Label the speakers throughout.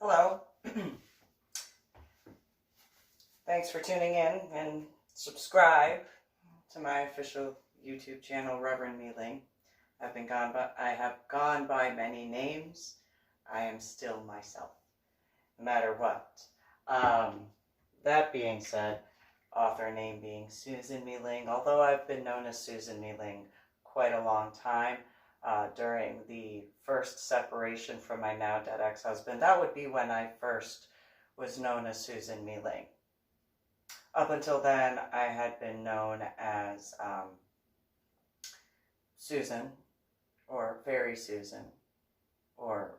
Speaker 1: Hello. Thanks for tuning in and subscribe to my official YouTube channel, Reverend MeeLing. I have gone by many names. I am still myself, no matter what. That being said, author name being Susan MeeLing, although I've been known as Susan MeeLing quite a long time. During the first separation from my now dead ex-husband, that would be when I first was known as Susan MeeLing. Up until then, I had been known as Susan, or Fairy Susan, or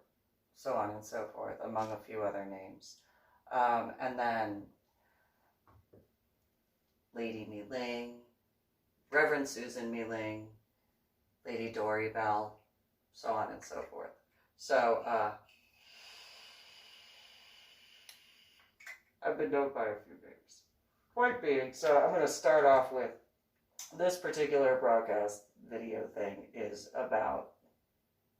Speaker 1: so on and so forth, among a few other names. And then Lady MeeLing, Reverend Susan MeeLing, Lady Dori, Belle, so on and so forth. So, I've been known by a few names. Point being, so I'm going to start off with this particular broadcast video thing is about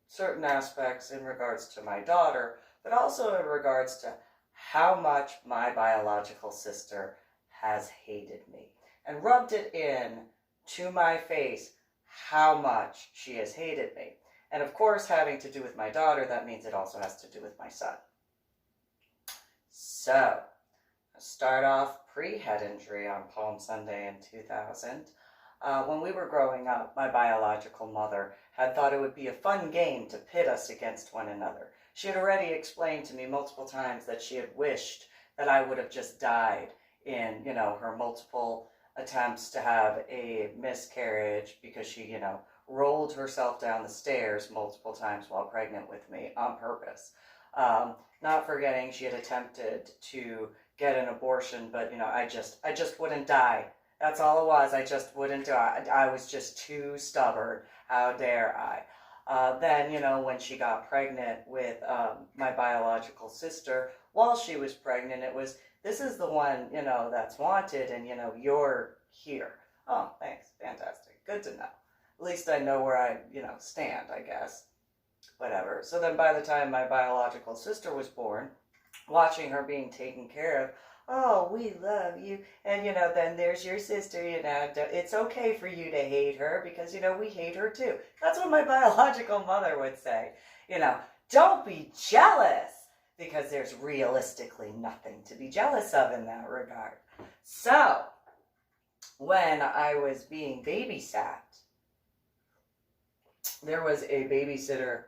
Speaker 1: certain aspects in regards to my daughter, but also in regards to how much my biological sister has hated me and rubbed it in to my face how much she has hated me. And of course, having to do with my daughter, that means it also has to do with my son. So, I'll start off pre-head injury on Palm Sunday in 2000. When we were growing up, my biological mother had thought it would be a fun game to pit us against one another. She had already explained to me multiple times that she had wished that I would have just died in, her multiple attempts to have a miscarriage because she, rolled herself down the stairs multiple times while pregnant with me on purpose. Not forgetting she had attempted to get an abortion, but, I just wouldn't die. That's all it was. I just wouldn't die. I was just too stubborn. How dare I? Then, when she got pregnant with my biological sister, while she was pregnant, it was, this is the one, that's wanted, and, you're here. Oh, thanks. Fantastic. Good to know. At least I know where I, stand, I guess. Whatever. So then by the time my biological sister was born, watching her being taken care of, oh, we love you. And, then there's your sister, it's okay for you to hate her because, we hate her too. That's what my biological mother would say. Don't be jealous because there's realistically nothing to be jealous of in that regard. So, when I was being babysat, there was a babysitter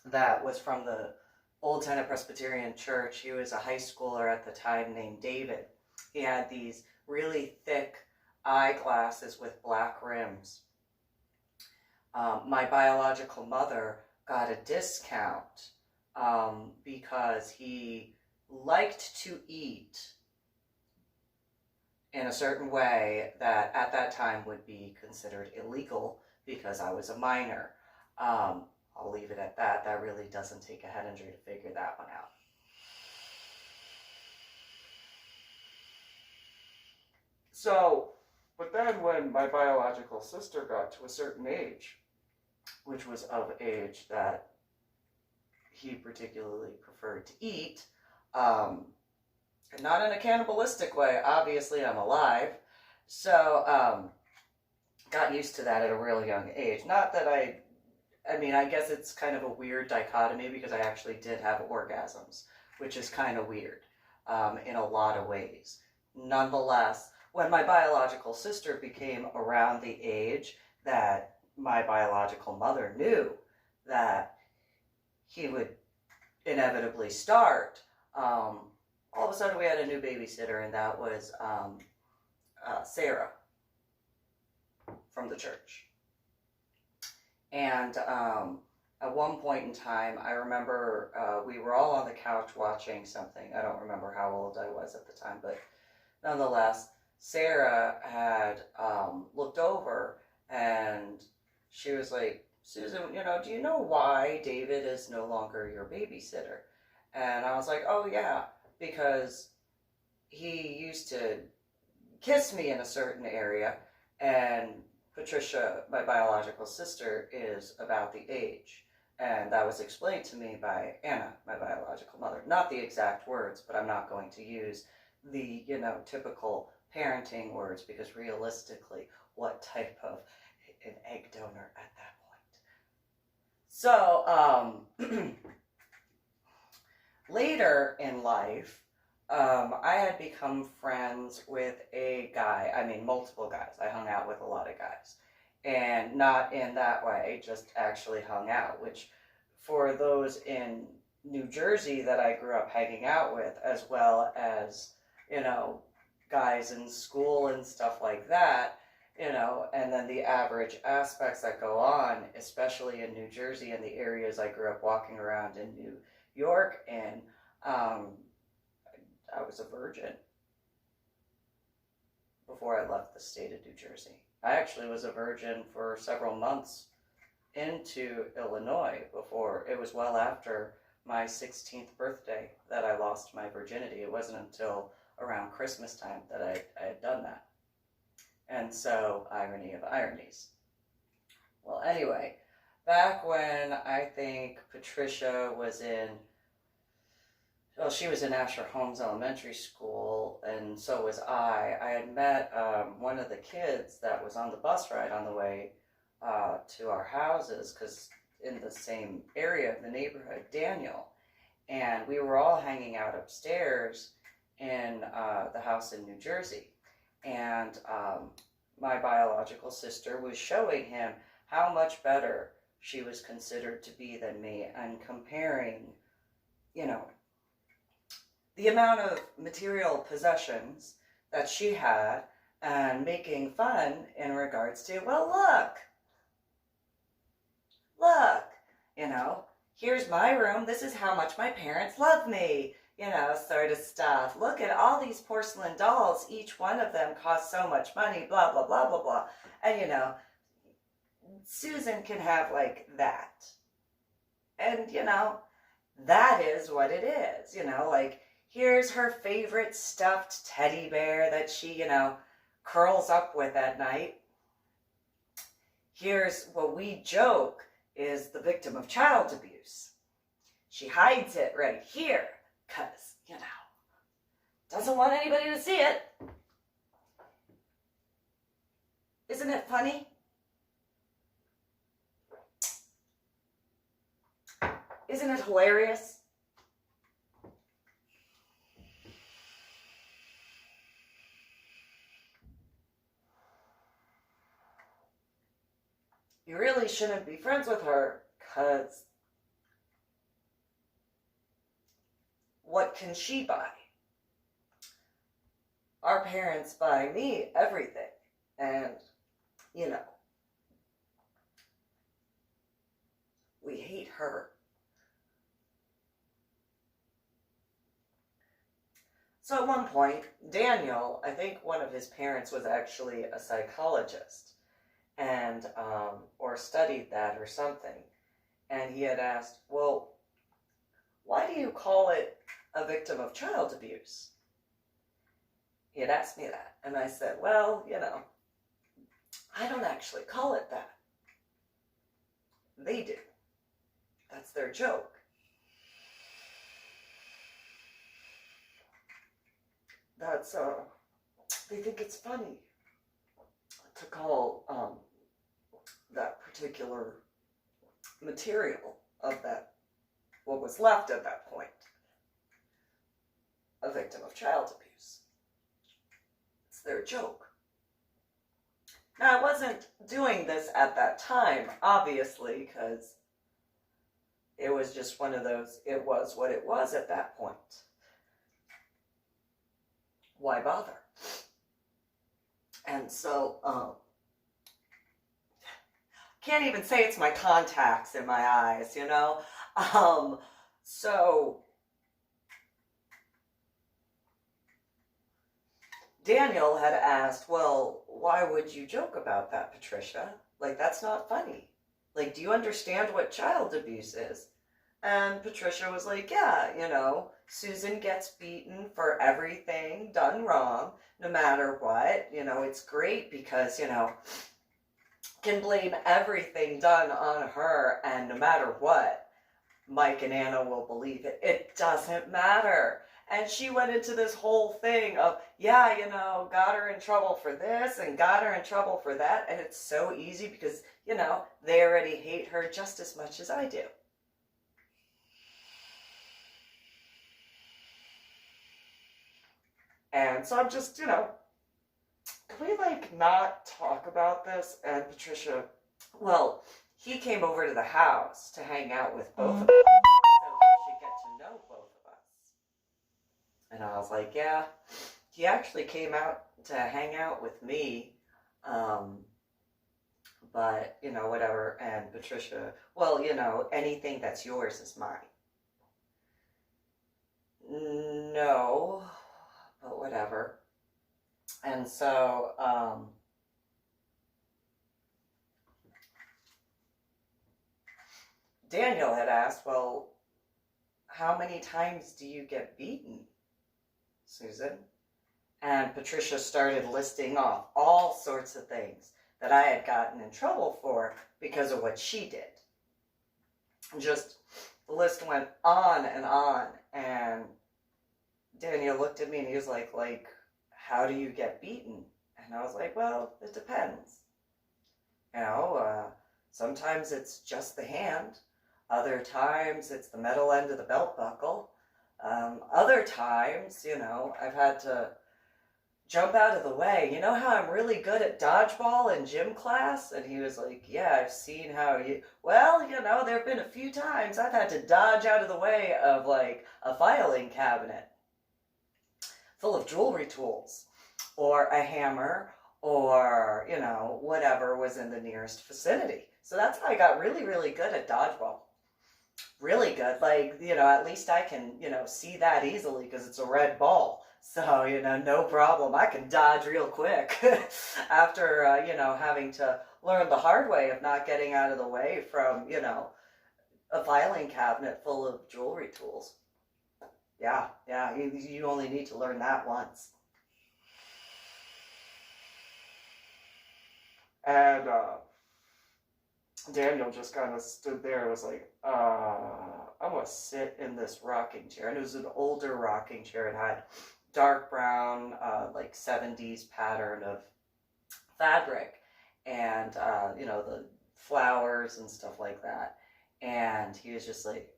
Speaker 1: that was from the Old Tenet Presbyterian Church. He was a high schooler at the time named David. He had these really thick eyeglasses with black rims. My biological mother got a discount because he liked to eat in a certain way that at that time would be considered illegal because I was a minor. I'll leave it at that. That really doesn't take a head injury to figure that one out. So, but then when my biological sister got to a certain age, which was of age that he particularly preferred to eat, not in a cannibalistic way, obviously I'm alive, so got used to that at a really young age. Not that I guess it's kind of a weird dichotomy because I actually did have orgasms, which is kind of weird in a lot of ways. Nonetheless, when my biological sister became around the age that my biological mother knew that he would inevitably start, all of a sudden we had a new babysitter, and that was Sarah from the church. And at one point in time, I remember we were all on the couch watching something. I don't remember how old I was at the time, but nonetheless, Sarah had looked over and she was like, Susan, do you know why David is no longer your babysitter? And I was like, oh yeah, because he used to kiss me in a certain area, and Patricia, my biological sister, is about the age And that was explained to me by Anna, my biological mother. Not the exact words, but I'm not going to use the, typical parenting words, because realistically, what type of an egg donor at that point? So, later in life, I had become friends with a guy. I mean, multiple guys. I hung out with a lot of guys. And not in that way, just actually hung out, which for those in New Jersey that I grew up hanging out with, as well as, guys in school and stuff like that, and then the average aspects that go on, especially in New Jersey and the areas I grew up walking around in New York in, I was a virgin before I left the state of New Jersey. I actually was a virgin for several months into Illinois before. It was well after my 16th birthday that I lost my virginity. It wasn't until around Christmas time that I had done that. And so, irony of ironies. Well, anyway, back when I think Patricia was in, well, she was in Asher Holmes Elementary School, and so was I. I had met one of the kids that was on the bus ride on the way to our houses, because in the same area of the neighborhood, Daniel. And we were all hanging out upstairs in the house in New Jersey. And my biological sister was showing him how much better she was considered to be than me, and comparing, the amount of material possessions that she had, and making fun in regards to, well, look, here's my room. This is how much my parents love me, sort of stuff. Look at all these porcelain dolls. Each one of them costs so much money, blah, blah, blah, blah, blah. And, Susan can have like that. And, that is what it is, like, here's her favorite stuffed teddy bear that she, curls up with at night. Here's what we joke is the victim of child abuse. She hides it right here because, doesn't want anybody to see it. Isn't it funny? Isn't it hilarious? You really shouldn't be friends with her, because what can she buy? Our parents buy me everything, and, we hate her. So at one point, Daniel, I think one of his parents was actually a psychologist, and or studied that or something, and he had asked, well, why do you call it a victim of child abuse? He had asked me that, and I said, well, I don't actually call it that. They do. That's their joke. That's, they think it's funny to call that particular material of that, what was left at that point, a victim of child abuse. It's their joke. Now, I wasn't doing this at that time, obviously, because it was just one of those, it was what it was at that point. Why bother? And so, can't even say it's my contacts in my eyes, So, Daniel had asked, well, why would you joke about that, Patricia? Like, that's not funny. Like, do you understand what child abuse is? And Patricia was like, yeah, Susan gets beaten for everything done wrong, no matter what. It's great because, can blame everything done on her, and no matter what, Mike and Anna will believe it. It doesn't matter. And she went into this whole thing of, yeah, you know, got her in trouble for this and got her in trouble for that. And it's so easy because, you know, they already hate her just as much as I do. And so I'm just, you know, can we like not talk about this? And Patricia, well, he came over to the house to hang out with both of us, so he should get to know both of us. And I was like, yeah, he actually came out to hang out with me, but, you know, whatever. And Patricia, well, you know, anything that's yours is mine. No, but whatever. And so, Daniel had asked, well, how many times do you get beaten, Susan? And Patricia started listing off all sorts of things that I had gotten in trouble for because of what she did. Just, the list went on, and Daniel looked at me and he was like, how do you get beaten? And I was like, well, it depends. You know, sometimes it's just the hand. Other times it's the metal end of the belt buckle. Other times, you know, I've had to jump out of the way. You know how I'm really good at dodgeball in gym class? And he was like, yeah, I've seen how you... Well, you know, there have been a few times I've had to dodge out of the way of, like, a filing cabinet full of jewelry tools, or a hammer, or, you know, whatever was in the nearest vicinity. So that's how I got really, really good at dodgeball. Really good. Like, you know, at least I can, you know, see that easily because it's a red ball. So, you know, no problem. I can dodge real quick after, you know, having to learn the hard way of not getting out of the way from, you know, a filing cabinet full of jewelry tools. Yeah, you only need to learn that once. And Daniel just kind of stood there and was like, I'm going to sit in this rocking chair. And it was an older rocking chair. It had dark brown, like 70s pattern of fabric and, you know, the flowers and stuff like that. And he was just like,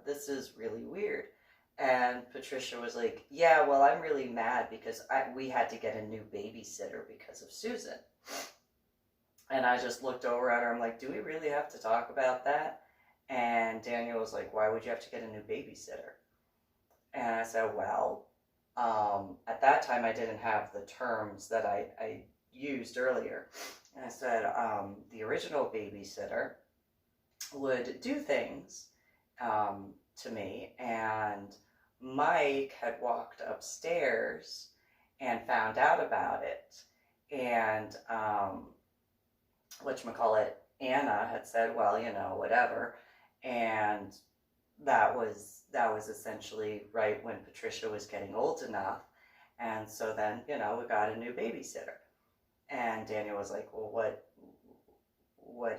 Speaker 1: this is really weird. And Patricia was like, yeah, well, I'm really mad because we had to get a new babysitter because of Susan. And I just looked over at her. I'm like, do we really have to talk about that? And Daniel was like, why would you have to get a new babysitter? And I said, well, at that time I didn't have the terms that I used earlier. And I said, the original babysitter would do things to me, and Mike had walked upstairs and found out about it, and whatchamacallit, Anna had said, well, you know, whatever, and that was essentially right when Patricia was getting old enough, and so then, you know, we got a new babysitter, and Daniel was like, well, what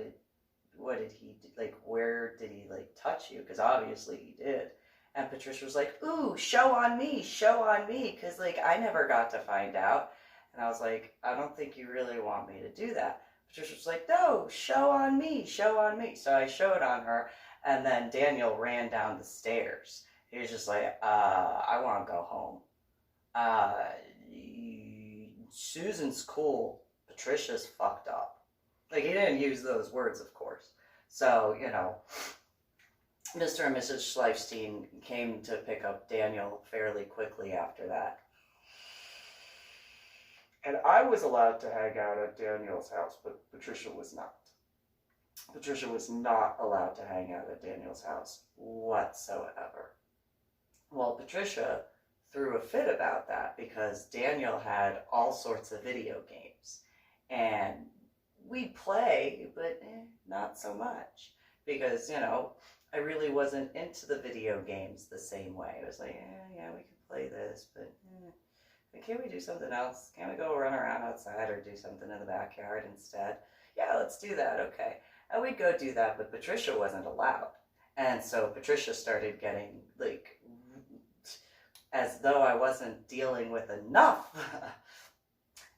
Speaker 1: did he do? Like, where did he, like, touch you? Because obviously he did. And Patricia was like, ooh, show on me, because, like, I never got to find out. And I was like, I don't think you really want me to do that. Patricia was like, no, show on me. So I showed on her, and then Daniel ran down the stairs. He was just like, I want to go home. Susan's cool. Patricia's fucked up. Like, he didn't use those words, of course. So, you know, Mr. and Mrs. Schleifstein came to pick up Daniel fairly quickly after that. And I was allowed to hang out at Daniel's house, but Patricia was not. Patricia was not allowed to hang out at Daniel's house whatsoever. Well, Patricia threw a fit about that because Daniel had all sorts of video games. And we'd play, but not so much. Because, you know, I really wasn't into the video games the same way. It was like, yeah, we can play this, but can't we do something else? Can't we go run around outside or do something in the backyard instead? Yeah, let's do that. Okay. And we'd go do that, but Patricia wasn't allowed. And so Patricia started getting like, as though I wasn't dealing with enough.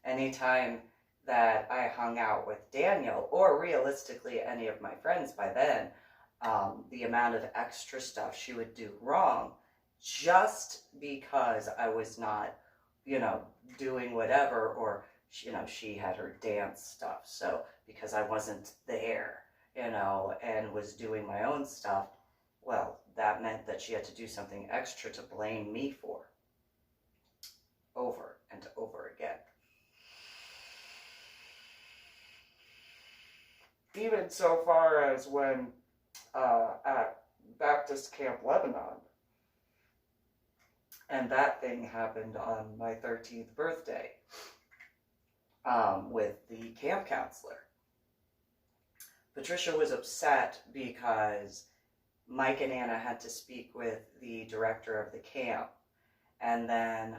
Speaker 1: Anytime that I hung out with Daniel, or realistically any of my friends by then, the amount of extra stuff she would do wrong just because I was not, doing whatever, or, she had her dance stuff. So because I wasn't there, and was doing my own stuff, well, that meant that she had to do something extra to blame me for, over and over again.
Speaker 2: Even so far as when at Baptist Camp Lebanon.
Speaker 1: And that thing happened on my 13th birthday, with the camp counselor. Patricia was upset because Mike and Anna had to speak with the director of the camp, and then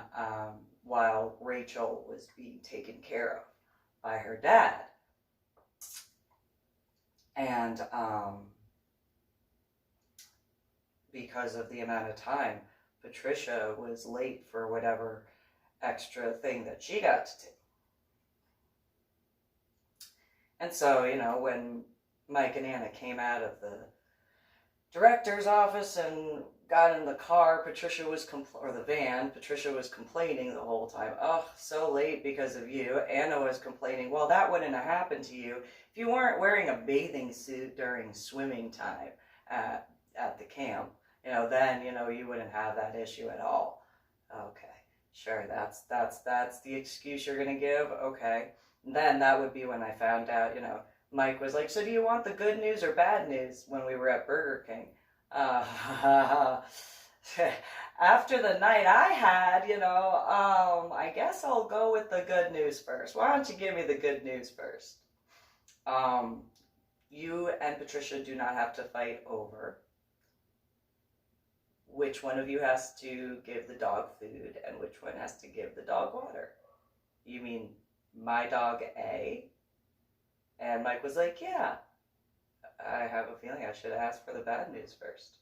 Speaker 1: while Rachel was being taken care of by her dad. And because of the amount of time, Patricia was late for whatever extra thing that she got to do. And so, when Mike and Anna came out of the director's office and got in the car, Patricia was complaining the whole time. Oh, so late because of you. Anna was complaining, well, that wouldn't have happened to you if you weren't wearing a bathing suit during swimming time at the camp. Then, you wouldn't have that issue at all. Okay, sure, that's the excuse you're going to give? Okay. And then that would be when I found out, Mike was like, so do you want the good news or bad news, when we were at Burger King? After the night I had, I guess I'll go with the good news first. Why don't you give me the good news first? You and Patricia do not have to fight over which one of you has to give the dog food and which one has to give the dog water. You mean my dog A? And Mike was like, yeah, I have a feeling I should ask for the bad news first.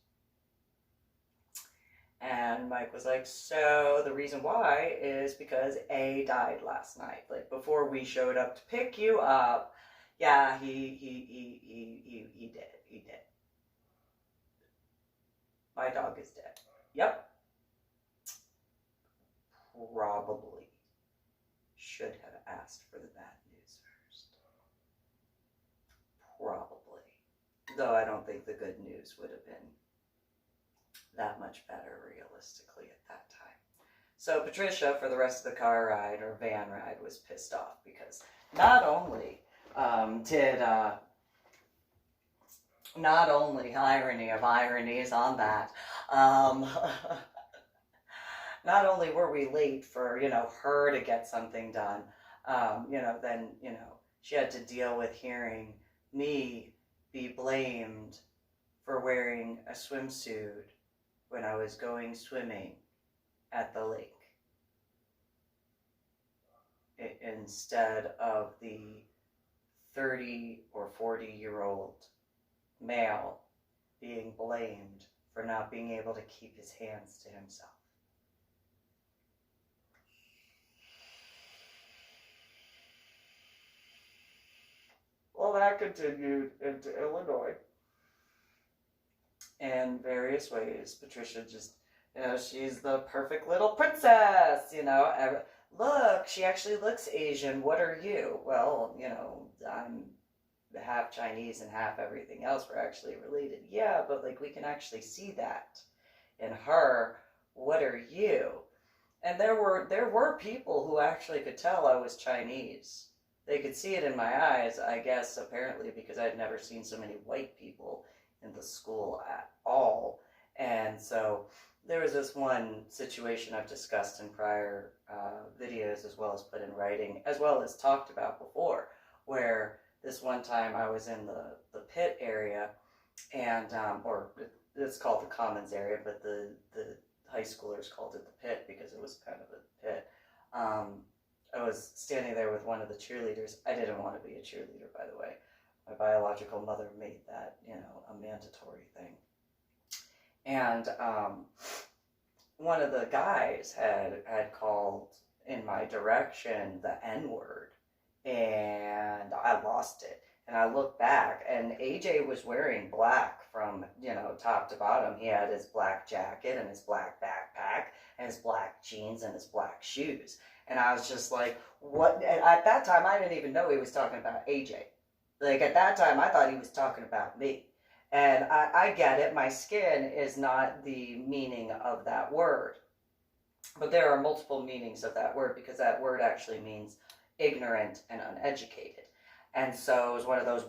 Speaker 1: And Mike was like, so the reason why is because A died last night. Like, before we showed up to pick you up, yeah, he did. He did. My dog is dead. Yep. Probably should have asked for the bad news first. Probably. Though I don't think the good news would have been that much better realistically at that time. So Patricia, for the rest of the car ride or van ride, was pissed off because not only irony of ironies on that, not only were we late for, her to get something done, then, she had to deal with hearing me be blamed for wearing a swimsuit when I was going swimming at the lake, instead of the 30 or 40-year-old male being blamed for not being able to keep his hands to himself.
Speaker 2: Well, that continued into Illinois.
Speaker 1: In various ways, Patricia just, she's the perfect little princess, look, she actually looks Asian, what are you? Well, I'm half Chinese and half everything else, we're actually related. Yeah, but we can actually see that in her. What are you? And there were people who actually could tell I was Chinese. They could see it in my eyes, I guess, apparently, because I'd never seen so many white people in the school at all. And so there was this one situation I've discussed in prior videos, as well as put in writing, as well as talked about before, where this one time I was in the pit area, and or it's called the commons area, but the high schoolers called it the pit because it was kind of a pit. I was standing there with one of the cheerleaders. I didn't want to be a cheerleader, by the way. My biological mother made that, a mandatory thing. And one of the guys had called in my direction the N-word, and I lost it. And I looked back, and AJ was wearing black from, top to bottom. He had his black jacket and his black backpack and his black jeans and his black shoes. And I was just like, what? And at that time, I didn't even know he was talking about AJ. Like, at that time, I thought he was talking about me. And I get it. My skin is not the meaning of that word. But there are multiple meanings of that word, because that word actually means ignorant and uneducated. And so it was one of those,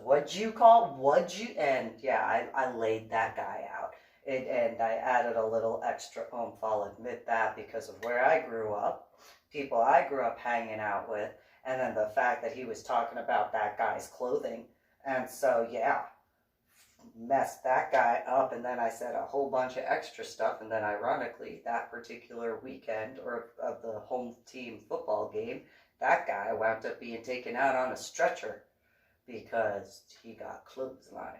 Speaker 1: and yeah, I laid that guy out. And I added a little extra oomph, I'll admit that, because of where I grew up, people I grew up hanging out with, and then the fact that he was talking about that guy's clothing. And so, yeah, messed that guy up, and then I said a whole bunch of extra stuff, and then ironically, that particular weekend of the home team football game, that guy wound up being taken out on a stretcher because he got clotheslined.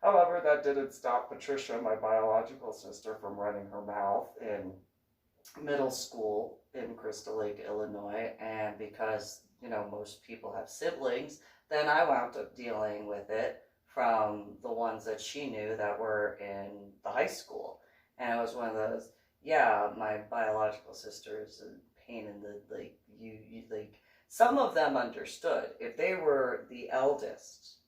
Speaker 2: However, that didn't stop Patricia, my biological sister, from running her mouth in
Speaker 1: middle school in Crystal Lake, Illinois, and because, most people have siblings, then I wound up dealing with it from the ones that she knew that were in the high school. And it was one of those, yeah, my biological sister is a pain in the, some of them understood. If they were the eldest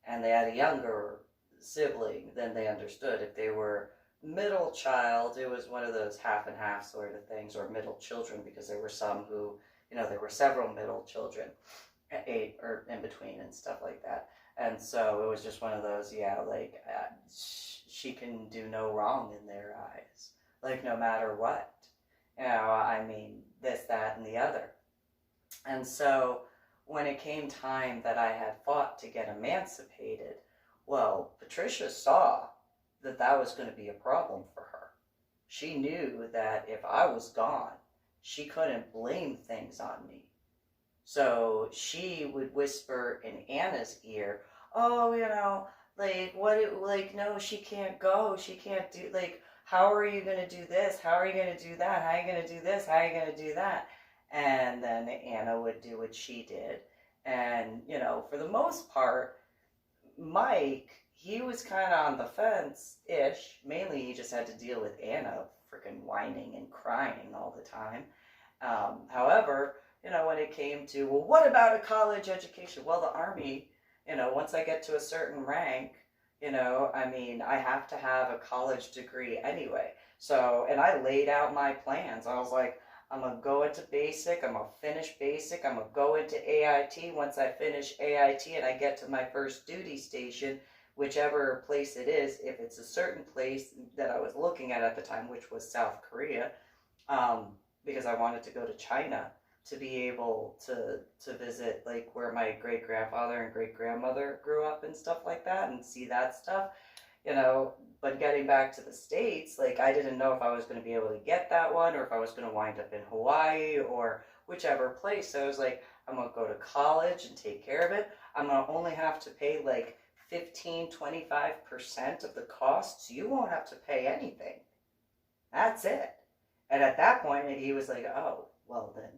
Speaker 1: and they had a younger sibling, then they understood. If they were middle child, it was one of those half and half sort of things, or middle children, because there were some who, there were several middle children, 8 or in between and stuff like that. And so it was just one of those, she can do no wrong in their eyes, no matter what, this, that, and the other. And so when it came time that I had fought to get emancipated, well, Patricia saw that was going to be a problem for her. She knew that if I was gone, she couldn't blame things on me. So she would whisper in Anna's ear, oh, no, she can't go. She can't do, how are you going to do this? How are you going to do that? How are you going to do this? How are you going to do that? And then Anna would do what she did. And, for the most part, Mike, he was kind of on the fence-ish. Mainly he just had to deal with Anna freaking whining and crying all the time. However, when it came to, well, what about a college education? Well, the Army, once I get to a certain rank, I have to have a college degree anyway. So, and I laid out my plans. I was like, I'm going to go into basic, I'm going to finish basic, I'm going to go into AIT. Once I finish AIT and I get to my first duty station, whichever place it is, if it's a certain place that I was looking at the time, which was South Korea, because I wanted to go to China to be able to visit where my great-grandfather and great-grandmother grew up and stuff like that, and see that stuff, but getting back to the States, I didn't know if I was going to be able to get that one, or if I was going to wind up in Hawaii, or whichever place. So I was like, I'm going to go to college and take care of it. I'm going to only have to pay 15-25% of the costs. You won't have to pay anything. That's it. And at that point, he was like, oh, well then,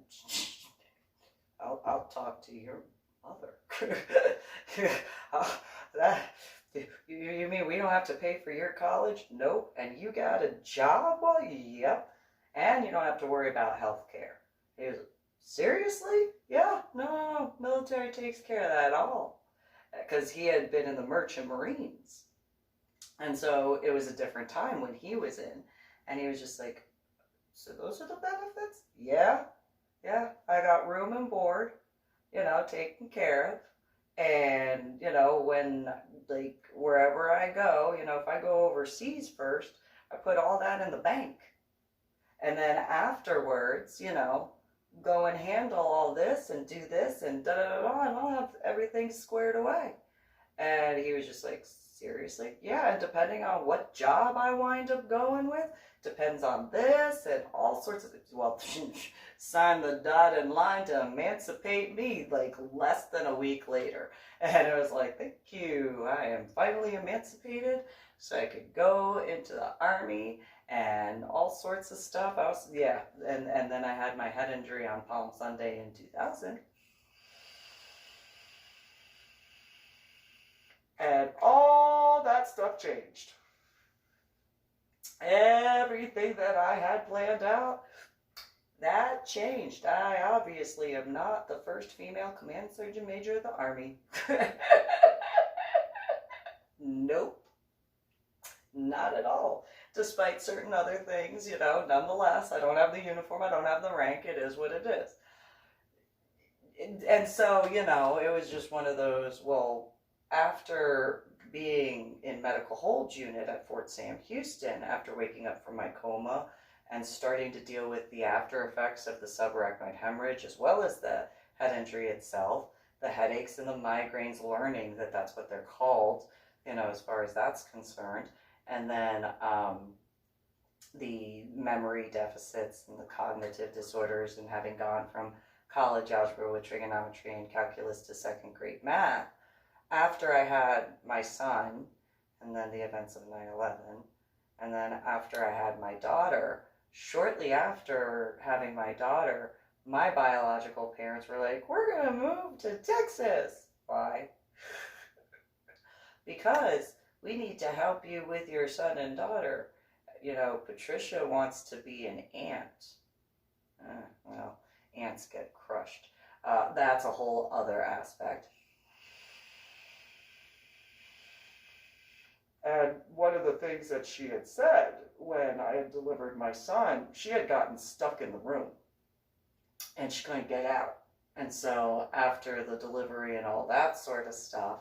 Speaker 1: I'll talk to your mother. You mean we don't have to pay for your college? Nope. And you got a job? Well, yep. And you don't have to worry about health care. He was, seriously? Yeah, no, military takes care of that all. Because he had been in the Merchant Marines. And so it was a different time when he was in. And he was just like, so those are the benefits? Yeah, I got room and board, taken care of. And, when, wherever I go, if I go overseas first, I put all that in the bank. And then afterwards, go and handle all this and do this and da-da-da-da, and I'll have everything squared away. And he was just like, seriously? Yeah, and depending on what job I wind up going with, depends on this and all sorts of things. Well, sign the dotted line to emancipate me like less than a week later. And it was like, thank you, I am finally emancipated, so I could go into the army and all sorts of stuff. And then I had my head injury on Palm Sunday in 2000.
Speaker 2: And all that stuff changed. Everything that I had planned out,
Speaker 1: that changed. I obviously am not the first female command sergeant major of the Army. Nope. Not at all. Despite certain other things, nonetheless, I don't have the uniform, I don't have the rank, it is what it is. And so, it was just one of those, well, after being in medical hold unit at Fort Sam Houston, after waking up from my coma and starting to deal with the after effects of the subarachnoid hemorrhage, as well as the head injury itself, the headaches and the migraines, learning that that's what they're called, as far as that's concerned, and then the memory deficits and the cognitive disorders, and having gone from college algebra with trigonometry and calculus to second grade math. After I had my son, and then the events of 9/11, and then after I had my daughter, shortly after having my daughter, my biological parents were like, we're going to move to Texas. Why? Because we need to help you with your son and daughter. Patricia wants to be an aunt. Well, ants get crushed. That's a whole other aspect.
Speaker 2: And one of the things that she had said when I had delivered my son, she had gotten stuck in the room and she couldn't get out. And so after the delivery and all that sort of stuff,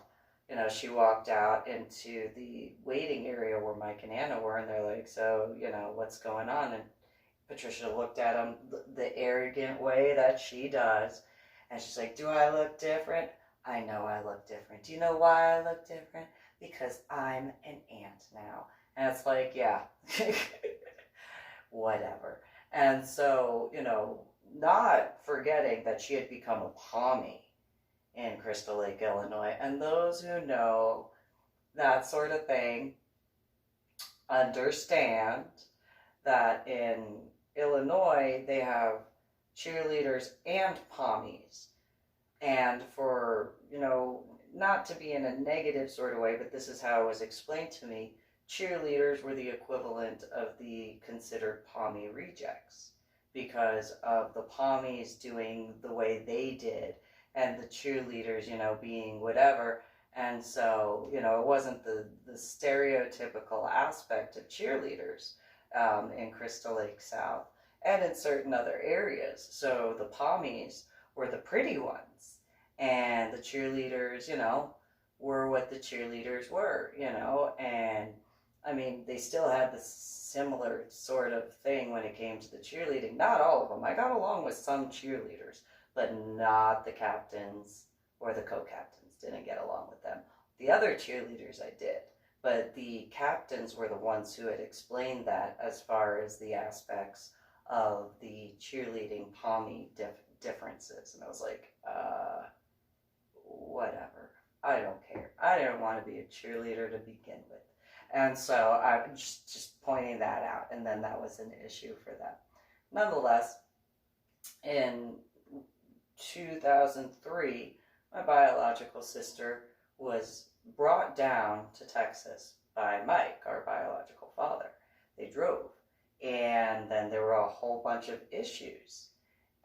Speaker 2: she walked out into the waiting area where Mike and Anna were, and they're like, so, what's going on? And Patricia looked at him the arrogant way that she does, and she's like, do I look different? I know I look different. Do you know why I look different? Because I'm an aunt now. And it's like, yeah, whatever. And so, not forgetting that she had become a Pommy in Crystal Lake, Illinois. And those who know that sort of thing understand that in Illinois, they have cheerleaders and Pommies. And for, not to be in a negative sort of way, but this is how it was explained to me, cheerleaders were the equivalent of the considered Pommy rejects because of the Pommies doing the way they did and the cheerleaders, being whatever. And so, it wasn't the stereotypical aspect of cheerleaders in Crystal Lake South and in certain other areas. So the Pommies were the pretty ones. And the cheerleaders, were what the cheerleaders were, and I mean, they still had the similar sort of thing when it came to the cheerleading. Not all of them. I got along with some cheerleaders, but not the captains or the co-captains. Didn't get along with them. The other cheerleaders I did, but the captains were the ones who had explained that as far as the aspects of the cheerleading Pommy differences. And I was like, whatever. I don't care. I didn't want to be a cheerleader to begin with. And so I'm just pointing that out. And then that was an issue for them. Nonetheless, in 2003, my biological sister was brought down to Texas by Mike, our biological father. They drove. And then there were a whole bunch of issues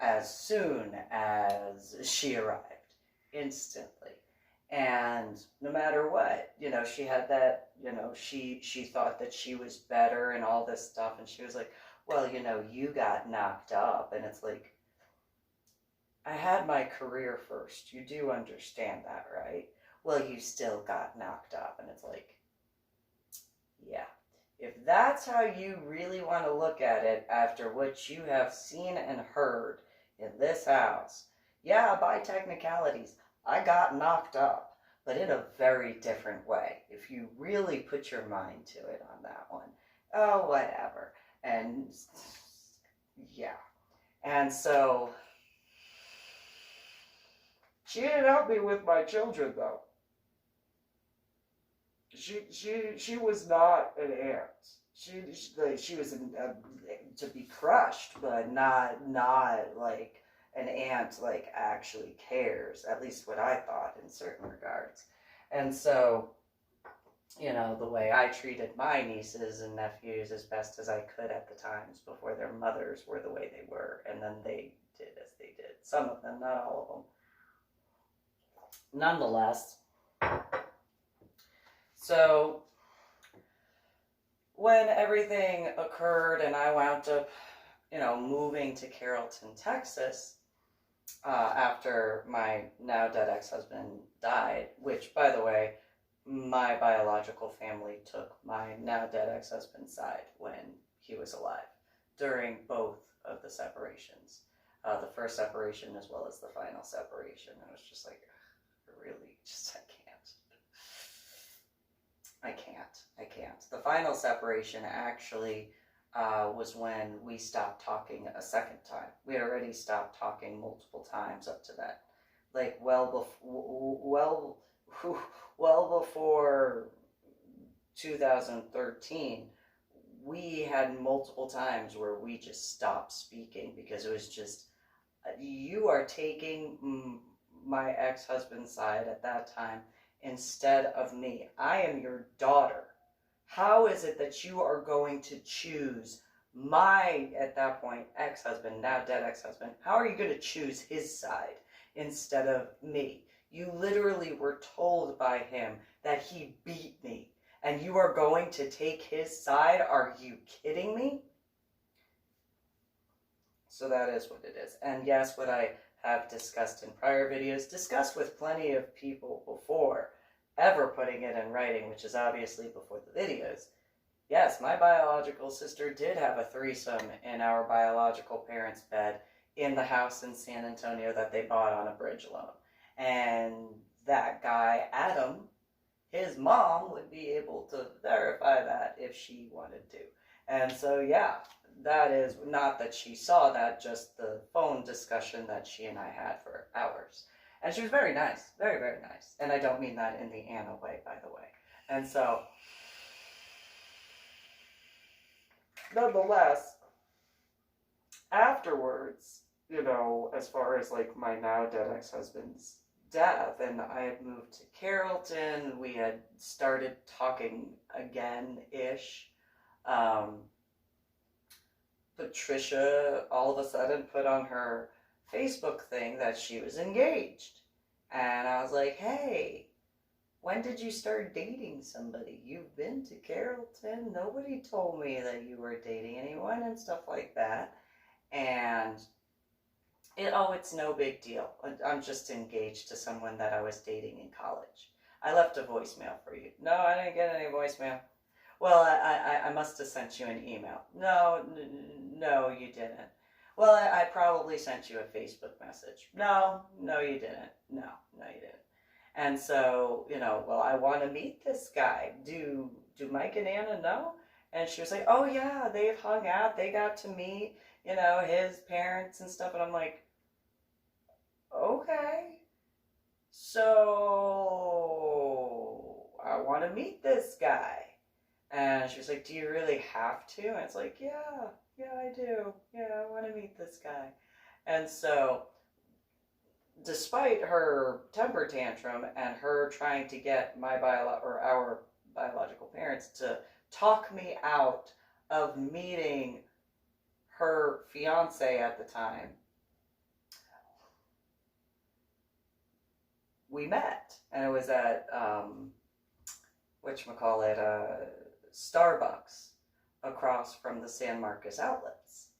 Speaker 2: as soon as she arrived. Instantly. And no matter what, she had that, she thought that she was better and all this stuff. And she was like, well, you got knocked up. And it's like, I had my career first. You do understand that, right? Well, you still got knocked up. And it's like, yeah. If that's how you really want to look at it after what you have seen and heard in this house, yeah, by technicalities, I got knocked up,
Speaker 1: but in a very different way. If you really put your mind to it on that one. Oh, whatever. And yeah. And so she didn't help me with my children, though. She was not an aunt. She was to be crushed, but not like an aunt like actually cares. At least what I thought in certain regards. And so, you know, the way I treated my nieces and nephews as best as I could at the times before their mothers were the way they were, and then they did as they did. Some of them, not all of them. Nonetheless, so when everything occurred and I wound up, you know, moving to Carrollton, Texas, after my now dead ex-husband died, which, by the way, my biological family took my now dead ex-husband's side when he was alive during both of the separations. The first separation as well as the final separation. I was just like, really, just I can't. The final separation actually was when we stopped talking a second time. We had already stopped talking multiple times up to that. Like well before 2013, we had multiple times where we just stopped speaking because it was just, you are taking my ex-husband's side at that time instead of me. I am your daughter. How is it that you are going to choose my, at that point, ex-husband, now dead ex-husband? How are you going to choose his side instead of me? You literally were told by him that he beat me, and you are going to take his side? Are you kidding me? So that is what it is. And yes, what I have discussed in prior videos, discussed with plenty of people before ever putting it in writing, which is obviously before the videos. Yes, my biological sister did have a threesome in our biological parents' bed in the house in San Antonio that they bought on a bridge loan. And that guy, Adam, his mom would be able to verify that if she wanted to. And so, yeah, that is not that she saw that, just the phone discussion that she and I had for hours. And she was very nice, very, very nice. And I don't mean that in the Anna way, by the way. And so, nonetheless, afterwards, you know, as far as like my now dead ex-husband's death, and I had moved to Carrollton, we had started talking again-ish. Patricia all of a sudden put on her Facebook thing that she was engaged. And I was like, hey, when did you start dating somebody? You've been to Carrollton. Nobody told me that you were dating anyone and stuff like that. And it's no big deal. I'm just engaged to someone that I was dating in college. I left a voicemail for you. No, I didn't get any voicemail. Well, I must have sent you an email. No, you didn't. Well, I probably sent you a Facebook message. No, you didn't. No, you didn't. And so, you know, well, I want to meet this guy. Do Mike and Anna know? And she was like, oh yeah, they've hung out. They got to meet, you know, his parents and stuff. And I'm like, okay. So I want to meet this guy. And she was like, do you really have to? And it's like, yeah, I do. Yeah, I want to meet this guy. And so, despite her temper tantrum and her trying to get our biological parents to talk me out of meeting her fiance at the time, we met. And it was at, Starbucks across from the San Marcos outlets.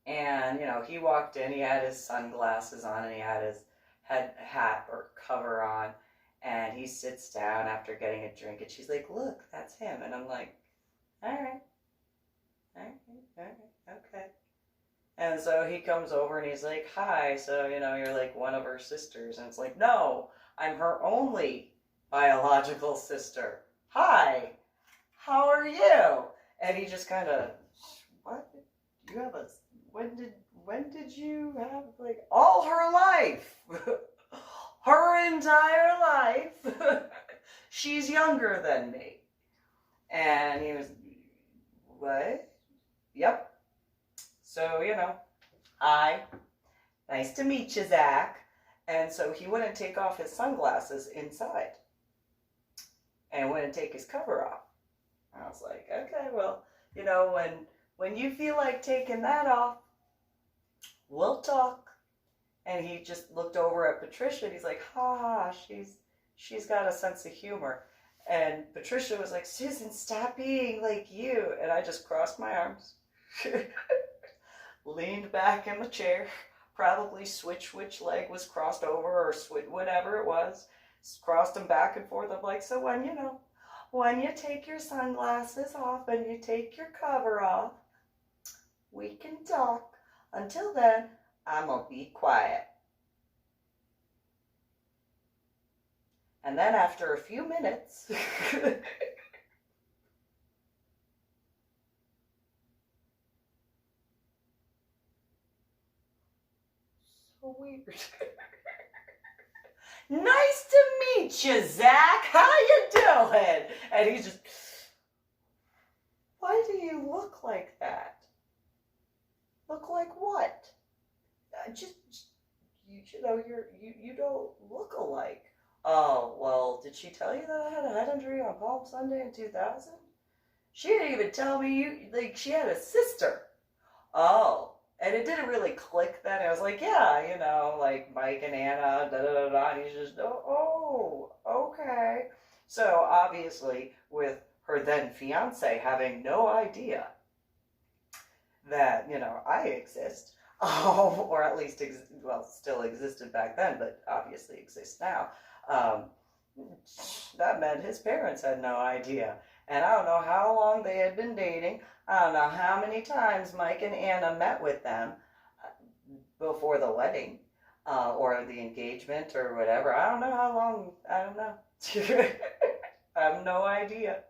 Speaker 1: And, you know, he walked in, he had his sunglasses on and he had his hat or cover on, and he sits down after getting a drink and she's like, look, that's him. And I'm like, all right, okay. And so he comes over and he's like, hi, so, you're like one of her sisters. And it's like, no, I'm her only biological sister. Hi, how are you? And he just kind of, what? You have a, when did you have, like, all her life? Her entire life. She's younger than me. And he was, what? Yep. So, hi, nice to meet you, Zach. And so he wouldn't take off his sunglasses inside and wouldn't take his cover off. I was like, okay, well, when you feel like taking that off, we'll talk. And he just looked over at Patricia and he's like, ha, she's got a sense of humor. And Patricia was like, Susan, stop being like you. And I just crossed my arms, leaned back in the chair, probably switched which leg was crossed over or whatever it was, crossed them back and forth. I'm like, so when you take your sunglasses off and you take your cover off, we can talk. Until then, I'm going to be quiet. And then after a few minutes, so weird. Nice to meet you, Zach. How you doing? And he's just, why do you look like that? Look like what? You don't look alike. Oh, well, did she tell you that I had a head injury on Palm Sunday in 2000? She didn't even tell me she had a sister. Oh, and it didn't really click then. I was like, yeah, like Mike and Anna, da-da-da-da. And he's just, oh, okay. So obviously with her then fiance having no idea that, I exist, or at least, still existed back then, but obviously exists now. That meant his parents had no idea. And I don't know how long they had been dating. I don't know how many times Mike and Anna met with them before the wedding or the engagement or whatever. I don't know how long. I don't know. I have no idea.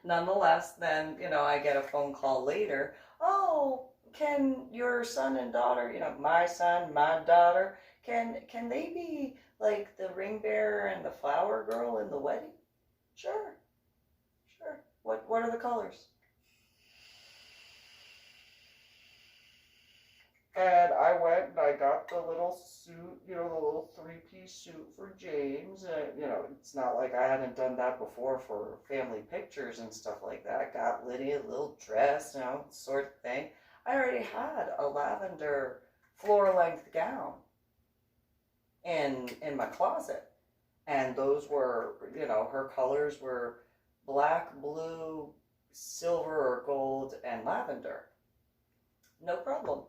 Speaker 1: Nonetheless, then, I get a phone call later. Oh, can your son and daughter, my son, my daughter, can they be like the ring bearer and the flower girl in the wedding? Sure. What are the colors? And I went and I got the little suit, the little three-piece suit for James. And, it's not like I hadn't done that before for family pictures and stuff like that. Got Lydia a little dress, sort of thing. I already had a lavender floor-length gown in my closet. And those were, her colors were black, blue, silver or gold, and lavender. No problem.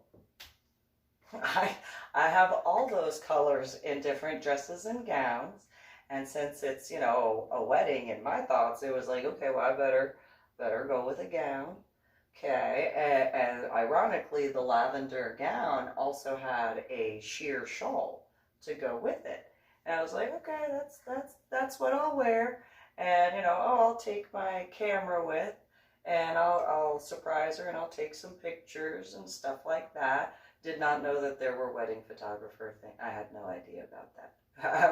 Speaker 1: I have all those colors in different dresses and gowns, and since it's a wedding in my thoughts, it was like, okay, well, I better go with a gown. Okay, and ironically, the lavender gown also had a sheer shawl to go with it, and I was like, okay, that's what I'll wear, and I'll take my camera with, and I'll surprise her, and I'll take some pictures and stuff like that. Did not know that there were wedding photographer thing. I had no idea about that.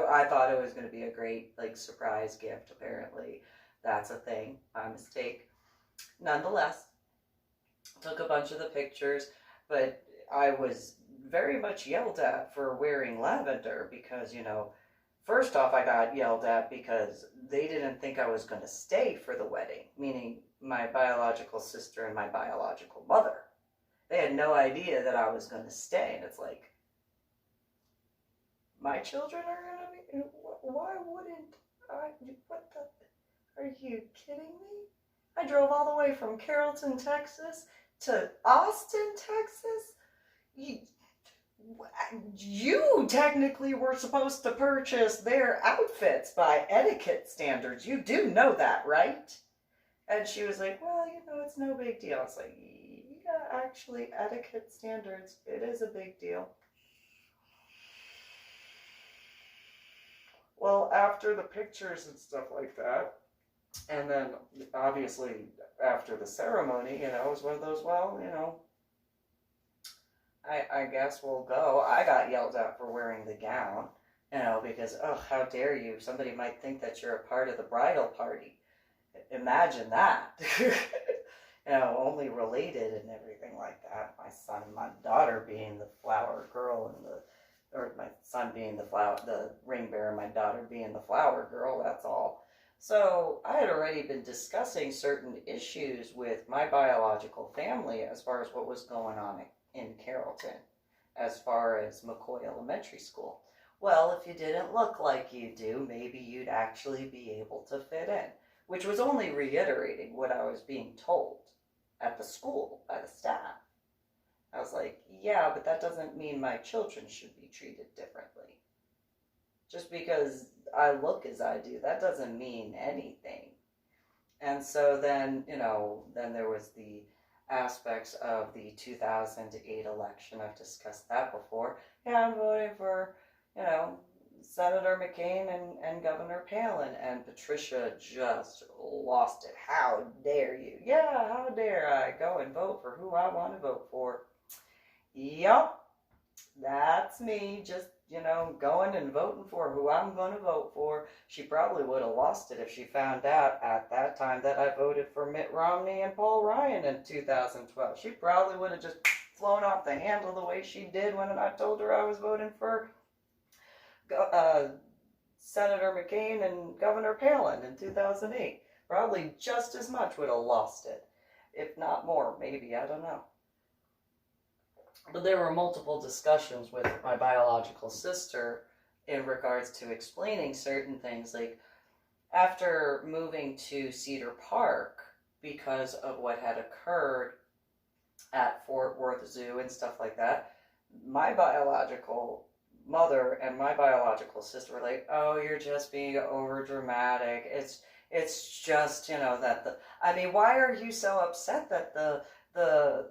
Speaker 1: I thought it was going to be a great surprise gift. Apparently, that's a thing. My mistake. Nonetheless, took a bunch of the pictures, but I was very much yelled at for wearing lavender because first off, I got yelled at because they didn't think I was going to stay for the wedding, meaning my biological sister and my biological mother. They had no idea that I was going to stay. And it's like, my children are going to be, why wouldn't I, what the, are you kidding me? I drove all the way from Carrollton, Texas to Austin, Texas. You technically were supposed to purchase their outfits by etiquette standards. You do know that, right? And she was like, well, it's no big deal. I was like, yeah, actually, etiquette standards, it is a big deal. Well, after the pictures and stuff like that, and then obviously after the ceremony, you know, it was one of those, well, you know, I guess we'll go. I got yelled at for wearing the gown, you know, because, oh, how dare you? Somebody might think that you're a part of the bridal party. Imagine that. You know, only related and everything like that. My son and my daughter being the flower girl and or my son being the ring bearer, my daughter being the flower girl, that's all. So I had already been discussing certain issues with my biological family as far as what was going on in Carrollton, as far as McCoy Elementary School. Well, if you didn't look like you do, maybe you'd actually be able to fit in, which was only reiterating what I was being told at the school by the staff. I was like, yeah, but that doesn't mean my children should be treated differently. Just because I look as I do, that doesn't mean anything. And so then, you know, then there was the aspects of the 2008 election. I've discussed that before. Yeah, I'm voting for, you know, Senator McCain and Governor Palin, and Patricia just lost it. How dare you? Yeah, how dare I go and vote for who I want to vote for? Yup, that's me, just, you know, going and voting for who I'm going to vote for. She probably would have lost it if she found out at that time that I voted for Mitt Romney and Paul Ryan in 2012. She probably would have just flown off the handle the way she did when I told her I was voting for Senator McCain and Governor Palin in 2008. Probably just as much would have lost it, if not more, maybe, I don't know. But there were multiple discussions with my biological sister in regards to explaining certain things, like after moving to Cedar Park because of what had occurred at Fort Worth Zoo and stuff like that, my biological mother and my biological sister were like, oh, you're just being over dramatic. It's just, you know, that I mean, why are you so upset that the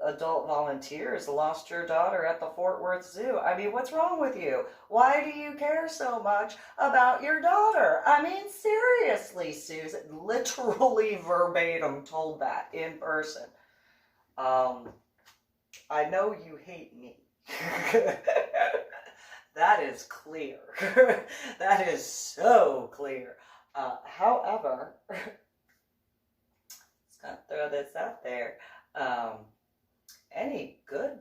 Speaker 1: adult volunteers lost your daughter at the Fort Worth Zoo? I mean, what's wrong with you? Why do you care so much about your daughter? I mean, seriously, Susan, literally verbatim told that in person. I know you hate me. That is clear. That is so clear. However, just gonna throw this out there. Any good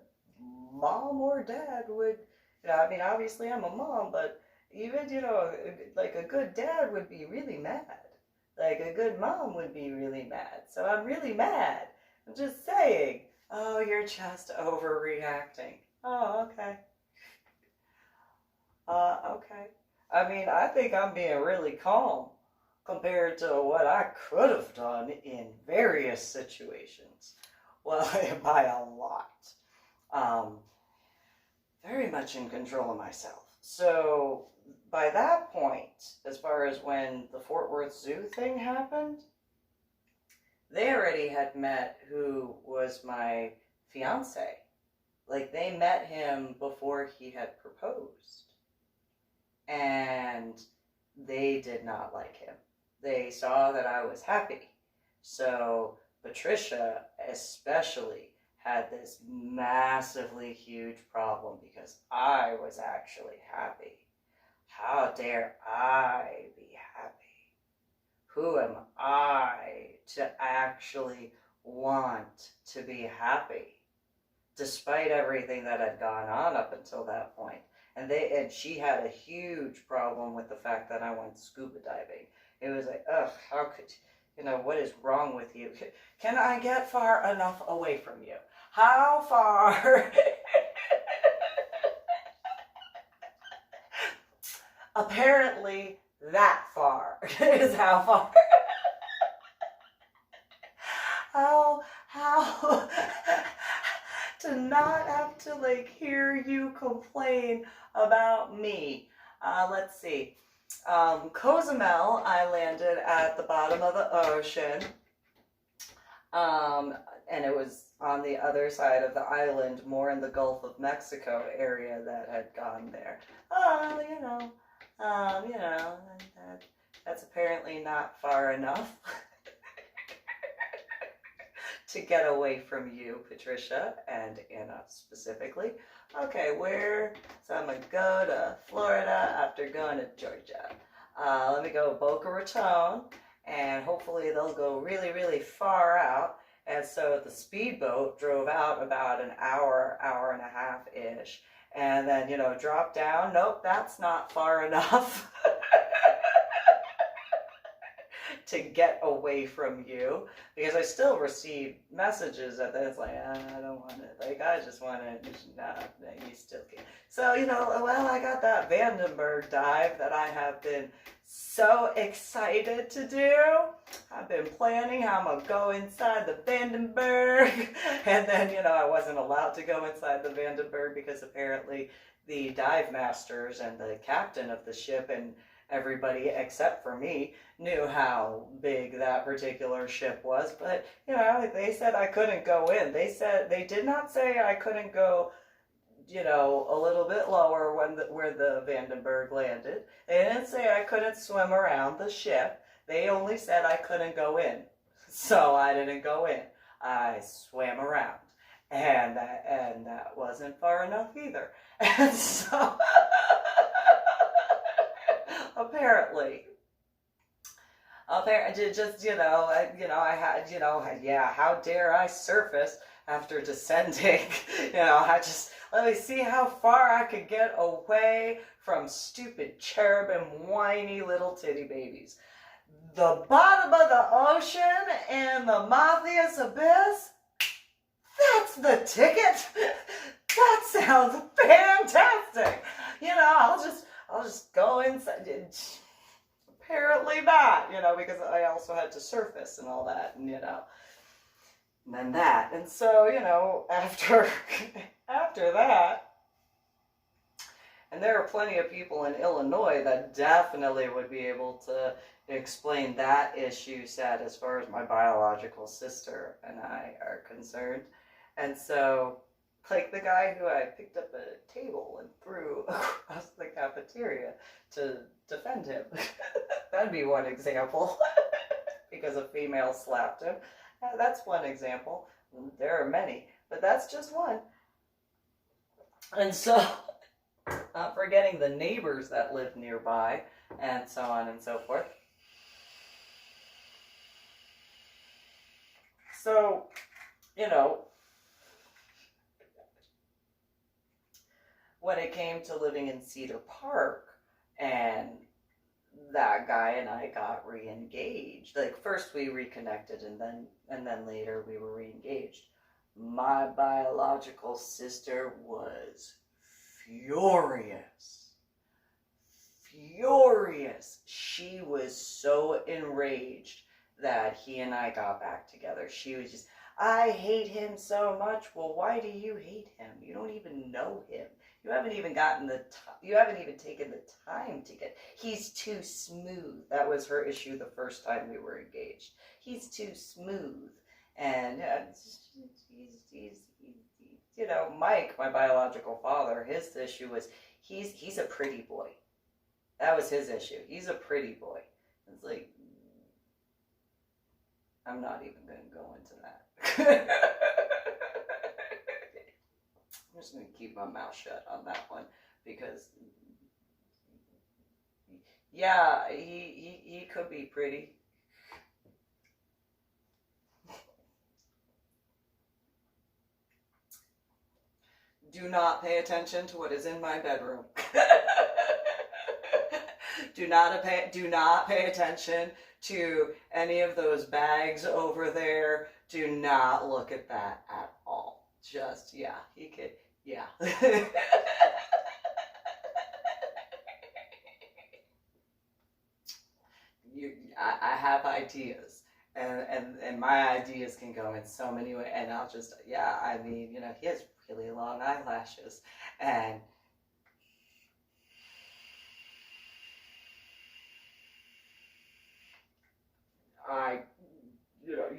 Speaker 1: mom or dad would, you know, I mean, obviously I'm a mom, but even, you know, like a good dad would be really mad. Like a good mom would be really mad. So I'm really mad. I'm just saying, oh, you're just overreacting. Oh, okay. Okay. I mean, I think I'm being really calm compared to what I could have done in various situations. Well, by a lot. Very much in control of myself. So, by that point, as far as when the Fort Worth Zoo thing happened, they already had met who was my fiance. Like, they met him before he had proposed. And they did not like him. They saw that I was happy. So Patricia especially had this massively huge problem because I was actually happy. How dare I be happy? Who am I to actually want to be happy? Despite everything that had gone on up until that point. And she had a huge problem with the fact that I went scuba diving. It was like, ugh, how could, you know, what is wrong with you? Can I get far enough away from you? How far? Apparently, that far is how far. How to not have to, like, hear you complain about me. Let's see. Cozumel, I landed at the bottom of the ocean.
Speaker 2: and it was on the other side of the island, more in the Gulf of Mexico area, that had gone there. Oh, that's apparently not far enough to get away from you, Patricia, and Anna specifically. Okay, so I'm going to go to Florida after going to Georgia. Let me go Boca Raton, and hopefully they'll go really, really far out. And so the speedboat drove out about an hour, hour and a half-ish. And then, drop down. Nope, that's not far enough to get away from you, because I still receive messages that it's like, I don't want it. Like, I just want it. No, you still can't. So, I got that Vandenberg dive that I have been so excited to do. I've been planning how I'm going to go inside the Vandenberg. And then, I wasn't allowed to go inside the Vandenberg because apparently the dive masters and the captain of the ship and everybody except for me knew how big that particular ship was. But, they said I couldn't go in. They did not say I couldn't go, a little bit lower where the Vandenberg landed. They didn't say I couldn't swim around the ship. They only said I couldn't go in. So I didn't go in. I swam around. And that wasn't far enough either. And so apparently, just, I had, how dare I surface after descending? Let me see how far I could get away from stupid cherubim, whiny little titty babies. The bottom of the ocean and the Matthias Abyss? That's the ticket? That sounds fantastic. I'll just go inside. Apparently not, because I also had to surface and all that, and then that. And so, after that, and there are plenty of people in Illinois that definitely would be able to explain that issue set as far as my biological sister and I are concerned. And so, like the guy who I picked up a table and threw across the cafeteria to defend him. That'd be one example. Because a female slapped him. That's one example. There are many, but that's just one. And so, not forgetting the neighbors that live nearby, and so on and so forth. So, when it came to living in Cedar Park, and that guy and I got re-engaged. Like, first we reconnected, and then later we were re-engaged. My biological sister was furious. She was so enraged that he and I got back together. She was just, I hate him so much. Well, why do you hate him? You don't even know him. You haven't even taken the time to get. He's too smooth. That was her issue the first time we were engaged. He's too smooth, and he's Mike, my biological father. His issue was he's a pretty boy. That was his issue. He's a pretty boy. It's like, I'm not even going to go into that. I'm just going to keep my mouth shut on that one, because, yeah, he could be pretty. Do not pay attention to what is in my bedroom. Do not pay attention to any of those bags over there. Do not look at that at all. Just, yeah, he could, yeah. I have ideas, and my ideas can go in so many ways, and I'll just, yeah, I mean, he has really long eyelashes, and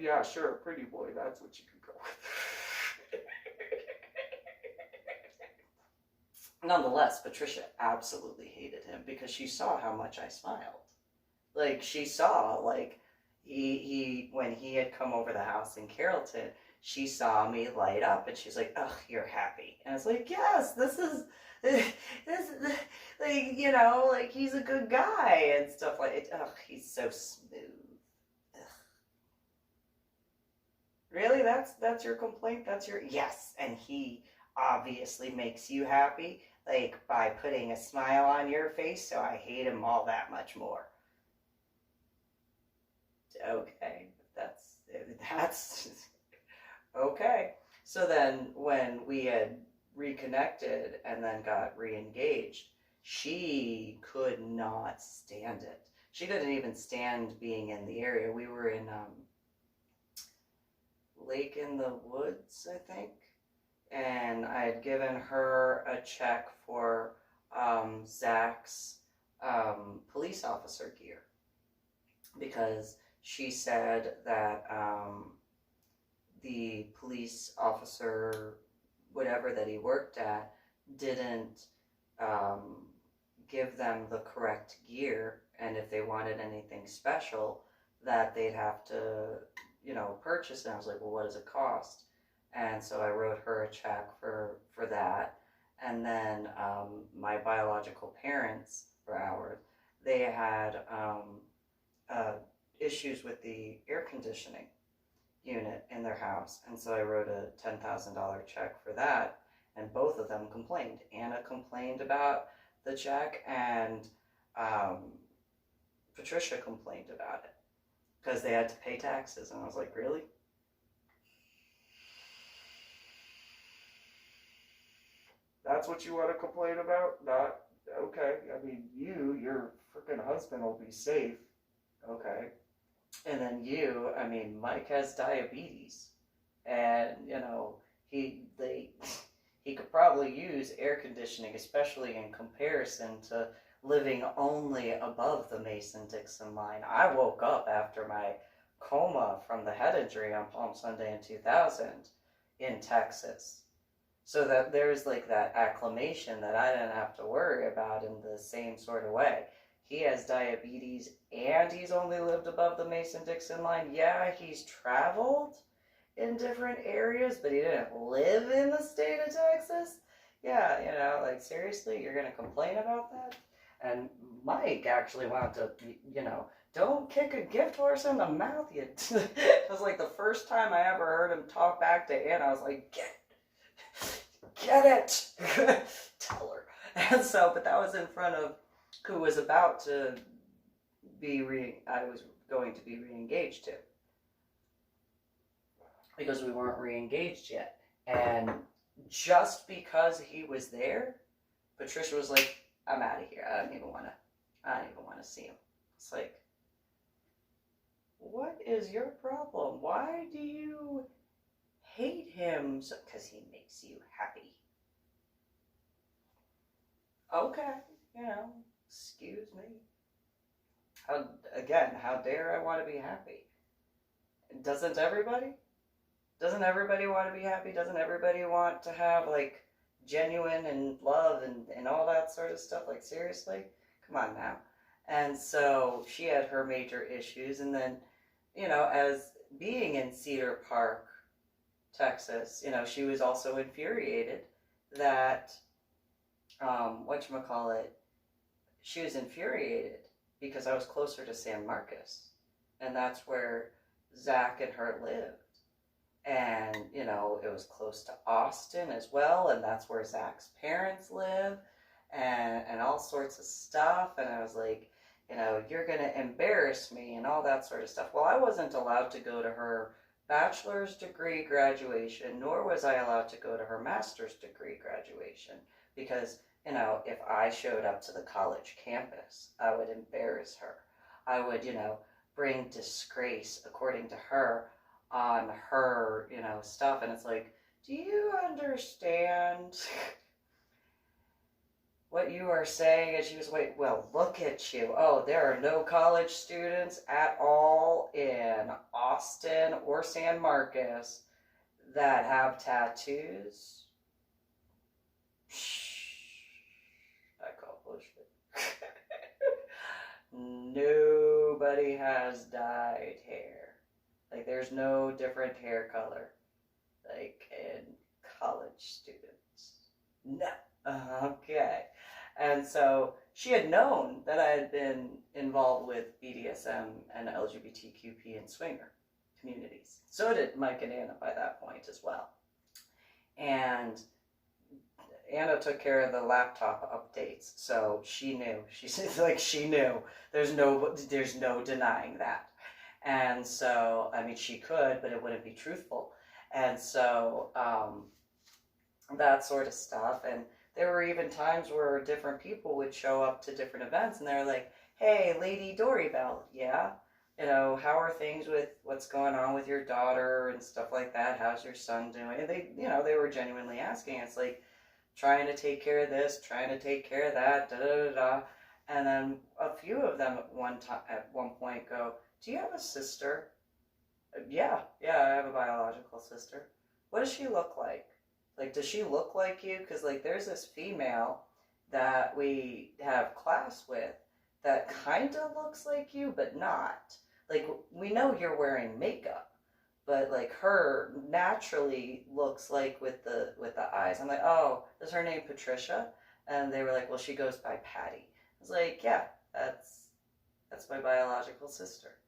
Speaker 3: yeah, sure, pretty boy, that's what you could go with.
Speaker 2: Nonetheless, Patricia absolutely hated him because she saw how much I smiled. Like, she saw, like, he when he had come over the house in Carrollton, she saw me light up, and she's like, "Ugh, you're happy." And I was like, "Yes, this is, like, like, he's a good guy," and stuff like it. Ugh, he's so smooth. Ugh. Really? That's your complaint? That's your... Yes, and he obviously makes you happy, like, by putting a smile on your face, so I hate him all that much more. Okay, that's okay. So then when we had reconnected and then got re-engaged, she could not stand it. She couldn't even stand being in the area. We were in Lake in the Woods, I think, and I had given her a check for Zach's police officer gear, because she said that the police officer, whatever that he worked at, didn't give them the correct gear, and if they wanted anything special, that they'd have to, purchase it. And I was like, well, what does it cost? And so I wrote her a check for that. And then my biological parents, for ours, they had issues with the air conditioning unit in their house, and so I wrote a $10,000 check for that, and both of them complained. Anna complained about the check, and Patricia complained about it because they had to pay taxes, and I was like, really?
Speaker 3: That's what you want to complain about? Not okay. I mean, your freaking husband will be safe. Okay.
Speaker 2: And then Mike has diabetes, and he could probably use air conditioning, especially in comparison to living only above the Mason-Dixon line. I woke up after my coma from the head injury on Palm Sunday in 2000 in Texas. So that there's like that acclimation that I didn't have to worry about in the same sort of way. He has diabetes and he's only lived above the Mason-Dixon line. Yeah, he's traveled in different areas, but he didn't live in the state of Texas. Yeah, like, seriously, you're going to complain about that? And Mike actually wanted to, don't kick a gift horse in the mouth. It was like the first time I ever heard him talk back to Anna. I was like, get it. Tell her. And so, but that was in front of who was about to I was going to be re-engaged to. Because we weren't re-engaged yet. And just because he was there, Patricia was like, I'm out of here. I don't even want to see him. It's like, what is your problem? Why do you hate him? Because he makes you happy. Okay, excuse me. How dare I want to be happy? Doesn't everybody? Doesn't everybody want to be happy? Doesn't everybody want to have, like, genuine and love and all that sort of stuff? Like, seriously? Come on now. And so she had her major issues, and then, as being in Cedar Park, Texas, she was also infuriated that, she was infuriated because I was closer to San Marcos, and that's where Zach and her lived. And, it was close to Austin as well, and that's where Zach's parents live, and all sorts of stuff. And I was like, you're going to embarrass me and all that sort of stuff. Well, I wasn't allowed to go to her bachelor's degree graduation, nor was I allowed to go to her master's degree graduation, because, if I showed up to the college campus, I would embarrass her. I would, bring disgrace, according to her, on her, stuff. And it's like, do you understand
Speaker 1: what you are saying is, she was, wait, well, look at you. Oh, there are no college students at all in Austin or San Marcos that have tattoos. I call bullshit. Nobody has dyed hair. Like, there's no different hair color, like, in college students. No. Okay. And so she had known that I had been involved with BDSM and LGBTQP and swinger communities. So did Mike and Anna by that point as well. And Anna took care of the laptop updates, so she knew. She knew. There's no denying that. And so, I mean, she could, but it wouldn't be truthful. And so, that sort of stuff. And there were even times where different people would show up to different events, and they're like, "Hey, Lady Dori, Belle, yeah? You know, how are things with what's going on with your daughter and stuff like that? How's your son doing?" And they were genuinely asking. It's like, trying to take care of this, trying to take care of that, da da da da. And then a few of them at one point go, "Do you have a sister?" Yeah, I have a biological sister. What does she look like? Like, does she look like you? Because, like, there's this female that we have class with that kind of looks like you, but not. Like, we know you're wearing makeup, but, like, her naturally looks like with the eyes. I'm like, "Oh, is her name Patricia?" And they were like, "Well, she goes by Patty." I was like, "Yeah, that's my biological sister."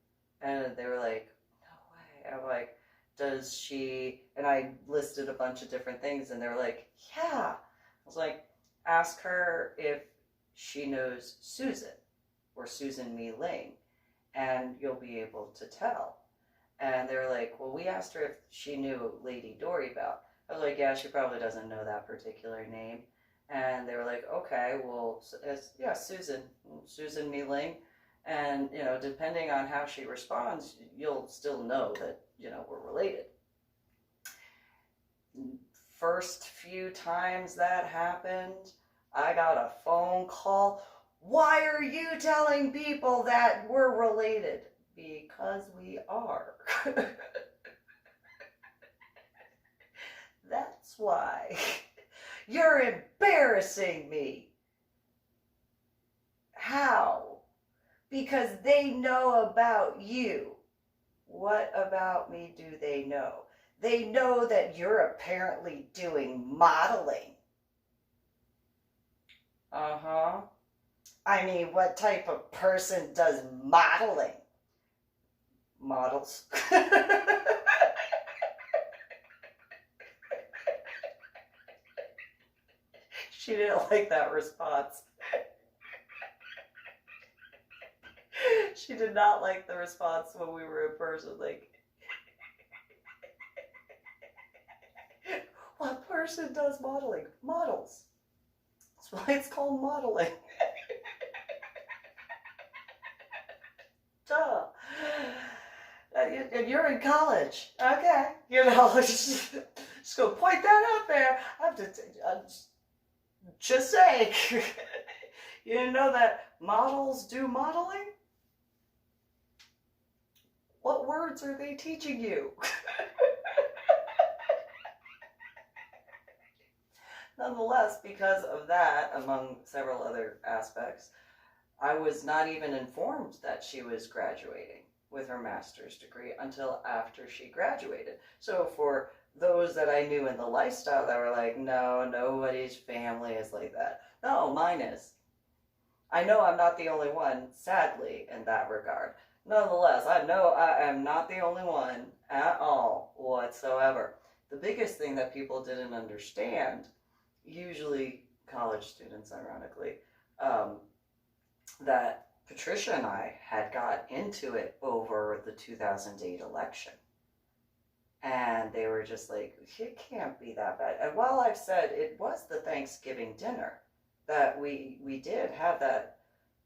Speaker 1: And they were like, "No way." I'm like, "Does she," and I listed a bunch of different things, and they were like, "Yeah." I was like, "Ask her if she knows Susan, or Susan MeeLing, and you'll be able to tell." And they were like, "Well, we asked her if she knew Lady Dori Belle." I was like, "Yeah, she probably doesn't know that particular name." And they were like, "Okay, well, yeah, Susan MeeLing." And, you know, depending on how she responds, you'll still know that, you know, we're related. First few times that happened, I got a phone call. "Why are you telling people that we're related?" Because we are. That's why. "You're embarrassing me." How? Because they know about you. What about me do they know? They know that you're apparently doing modeling. Uh-huh. I mean, what type of person does modeling? Models. She didn't like that response. She did not like the response when we were in person. Like, what person does modeling? Models. That's why it's called modeling. Duh. And you're in college. Okay. You know, just go point that out there. I'm just saying. You didn't know that models do modeling? What words are they teaching you? Nonetheless, because of that, among several other aspects, I was not even informed that she was graduating with her master's degree until after she graduated. So for those that I knew in the lifestyle that were like, "No, nobody's family is like that." No, mine is. I know I'm not the only one, sadly, in that regard. Nonetheless, I know I am not the only one at all whatsoever. The biggest thing that people didn't understand, usually college students, ironically, that Patricia and I had got into it over the 2008 election. And they were just like, "It can't be that bad." And while I've said it was the Thanksgiving dinner that we did have that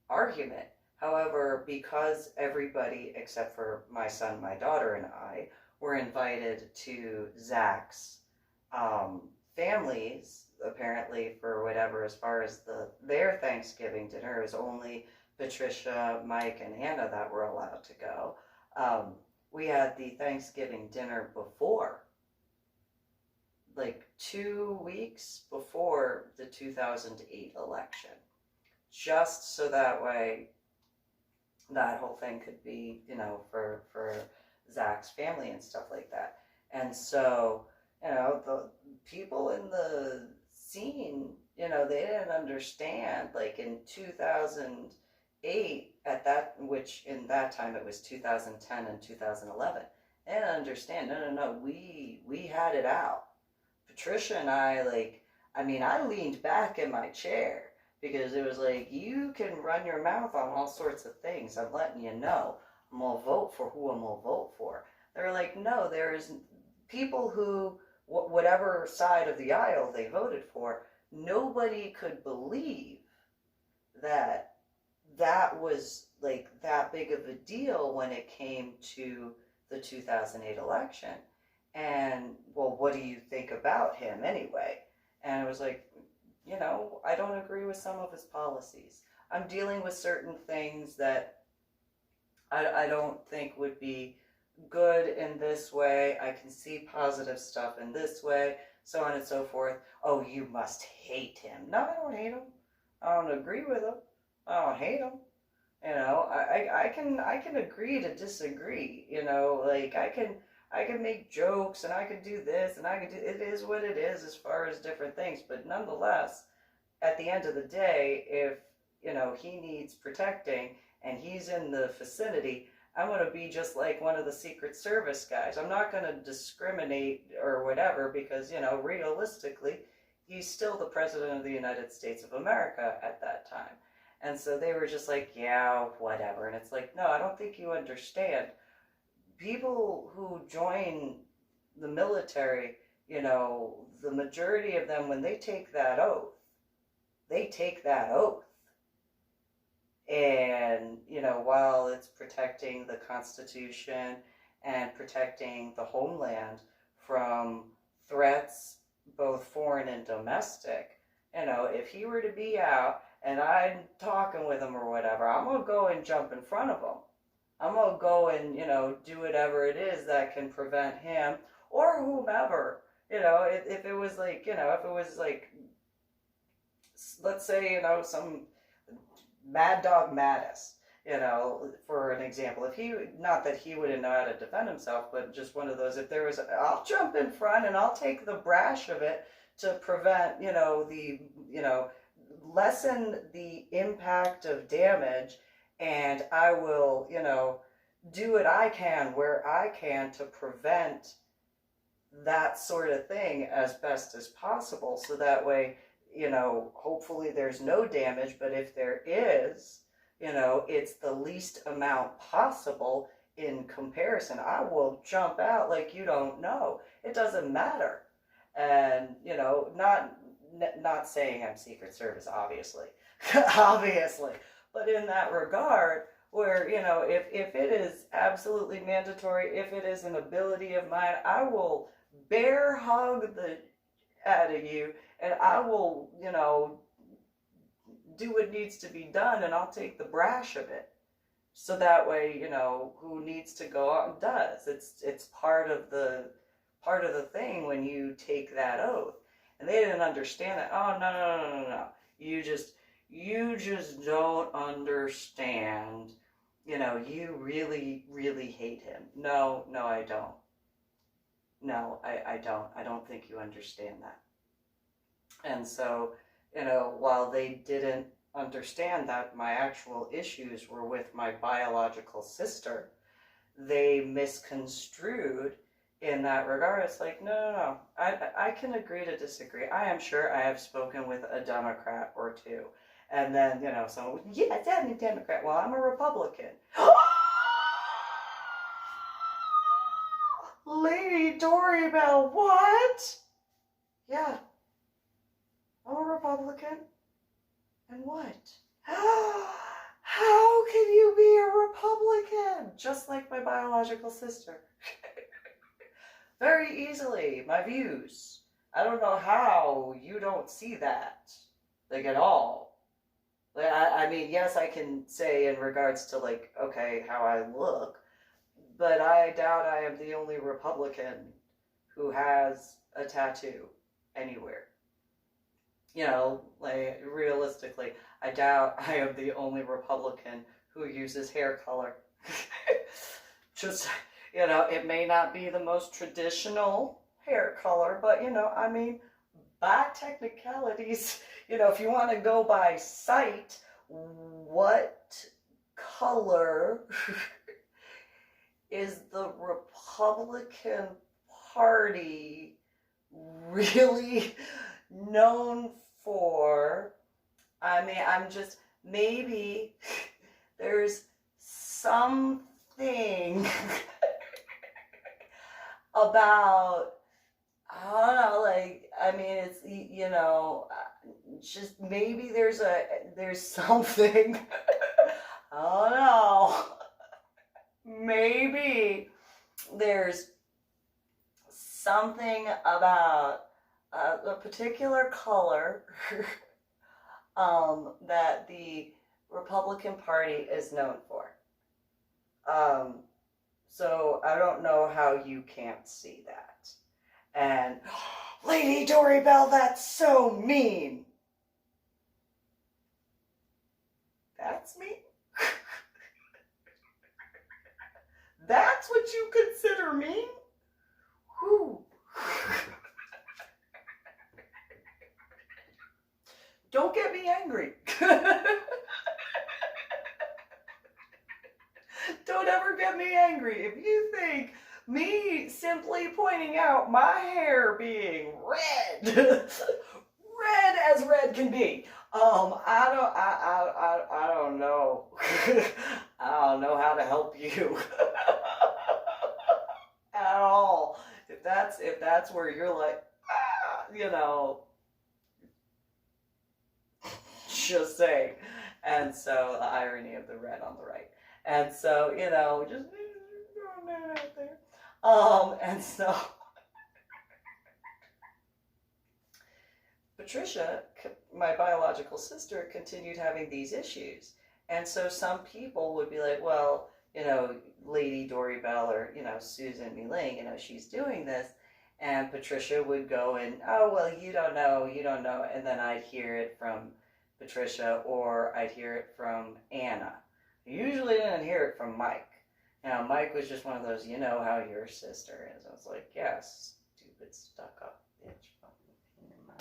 Speaker 1: argument, however, because everybody except for my son, my daughter, and I were invited to Zach's families, apparently, for whatever, as far as their Thanksgiving dinner, it was only Patricia, Mike, and Anna that were allowed to go. We had the Thanksgiving dinner before, like 2 weeks before the 2008 election, just so that way that whole thing could be, for Zach's family and stuff like that. And so, the people in the scene, they didn't understand, like in 2008, which in that time it was 2010 and 2011, they didn't understand, no, we had it out. Patricia and I, I leaned back in my chair, because it was like, you can run your mouth on all sorts of things. I'm letting you know. I'm going to vote for who I'm going to vote for. They're like, no, there's people who, whatever side of the aisle they voted for, nobody could believe that was like that big of a deal when it came to the 2008 election. And, well, what do you think about him anyway? And it was like, I don't agree with some of his policies. I'm dealing with certain things that I don't think would be good in this way. I can see positive stuff in this way, so on and so forth. Oh, you must hate him. No, I don't hate him. I don't agree with him. I don't hate him. I can agree to disagree. I can make jokes, and I can do this, and it is what it is as far as different things. But nonetheless, at the end of the day, if, he needs protecting and he's in the vicinity, I'm going to be just like one of the Secret Service guys. I'm not going to discriminate or whatever, because, realistically, he's still the President of the United States of America at that time. And so they were just like, yeah, whatever. And it's like, no, I don't think you understand. People who join the military, the majority of them, when they take that oath, And, while it's protecting the Constitution and protecting the homeland from threats, both foreign and domestic, if he were to be out and I'm talking with him or whatever, I'm going to go and jump in front of him. I'm going to go and, do whatever it is that can prevent him or whomever, if it was like, let's say, some Mad Dog Mattis, for an example, not that he wouldn't know how to defend himself, but just one of those, if there was, I'll jump in front and I'll take the brash of it to prevent, lessen the impact of damage. And I will, do what I can where I can to prevent that sort of thing as best as possible. So that way, hopefully there's no damage, but if there is, it's the least amount possible in comparison. I will jump out like you don't know. It doesn't matter. And, not saying I'm Secret Service, obviously, obviously. But in that regard, where, if it is absolutely mandatory, if it is an ability of mine, I will bear hug the out of you, and I will, do what needs to be done, and I'll take the brash of it. So that way, who needs to go out and does. It's part of the thing when you take that oath. And they didn't understand that. Oh, no. You just don't understand. You really, really hate him. No, I don't. No, I don't. I don't think you understand that. And so, while they didn't understand that my actual issues were with my biological sister, they misconstrued in that regard. It's like, no. I can agree to disagree. I am sure I have spoken with a Democrat or two. And then, someone, yes, I'm a Democrat. Well, I'm a Republican. Lady Dori Belle, what? Yeah. I'm a Republican. And what? How can you be a Republican? Just like my biological sister. Very easily. My views. I don't know how you don't see that, like, at all. Like, I mean, yes, I can say in regards to, like, okay, how I look, but I doubt I am the only Republican who has a tattoo anywhere. You know, like, realistically, I doubt I am the only Republican who uses hair color. Just, you know, it may not be the most traditional hair color, but, you know, I mean, by technicalities, you know, if you want to go by sight, what color is the Republican Party really known for? I mean, I'm just, maybe there's something about, I don't know, like, I mean, it's, you know, just maybe there's something, I don't know, maybe there's something about a particular color that the Republican Party is known for. So I don't know how you can't see that. And, Lady Dori Belle, that's so mean. That's mean? That's what you consider mean? Whew. Don't get me angry. Don't ever get me angry. If you think me simply pointing out my hair being red, red as red can be, I don't know. I don't know how to help you at all. If that's where you're like, you know, just saying. And so the irony of the red on the right. And so, you know, just throwing that out there. And so Patricia, my biological sister, continued having these issues. And so some people would be like, well, you know, Lady Dori Belle or, you know, Susan MeeLing, you know, she's doing this. And Patricia would go and, oh, well, you don't know. And then I'd hear it from Patricia or I'd hear it from Anna. I usually didn't hear it from Mike. You know, Mike was just one of those, you know how your sister is. I was like, yes, stupid stuck up bitch. In my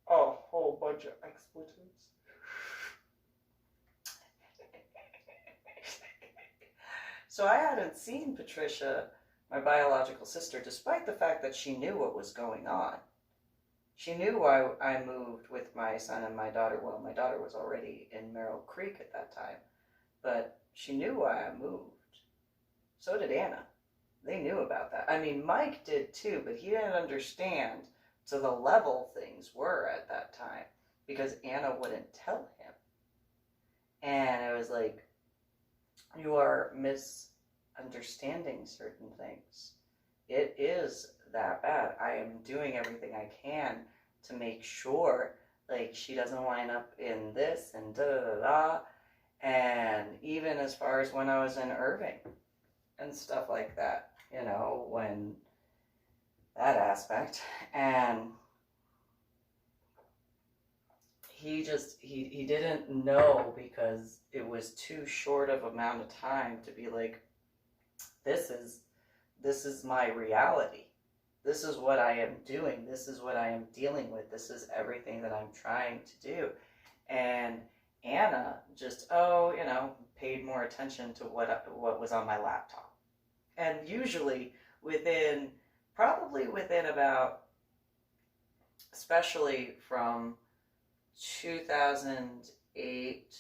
Speaker 3: A whole bunch of expletives.
Speaker 1: So I hadn't seen Patricia, my biological sister, despite the fact that she knew what was going on. She knew I moved with my son and my daughter. Well, my daughter was already in Merrill Creek at that time, but she knew why I moved. So did Anna. They knew about that. I mean, Mike did too, but he didn't understand to the level things were at that time because Anna wouldn't tell him. And it was like, you are misunderstanding certain things. It is that bad. I am doing everything I can to make sure, like, she doesn't wind up in this and da-da-da-da. And even as far as when I was in Irving and stuff like that, you know, when that aspect. And he didn't know because it was too short of amount of time to be like, this is my reality. This is what I am doing. This is what I am dealing with. This is everything that I'm trying to do. And Anna just, you know, paid more attention to what was on my laptop. And usually probably within about, especially from 2008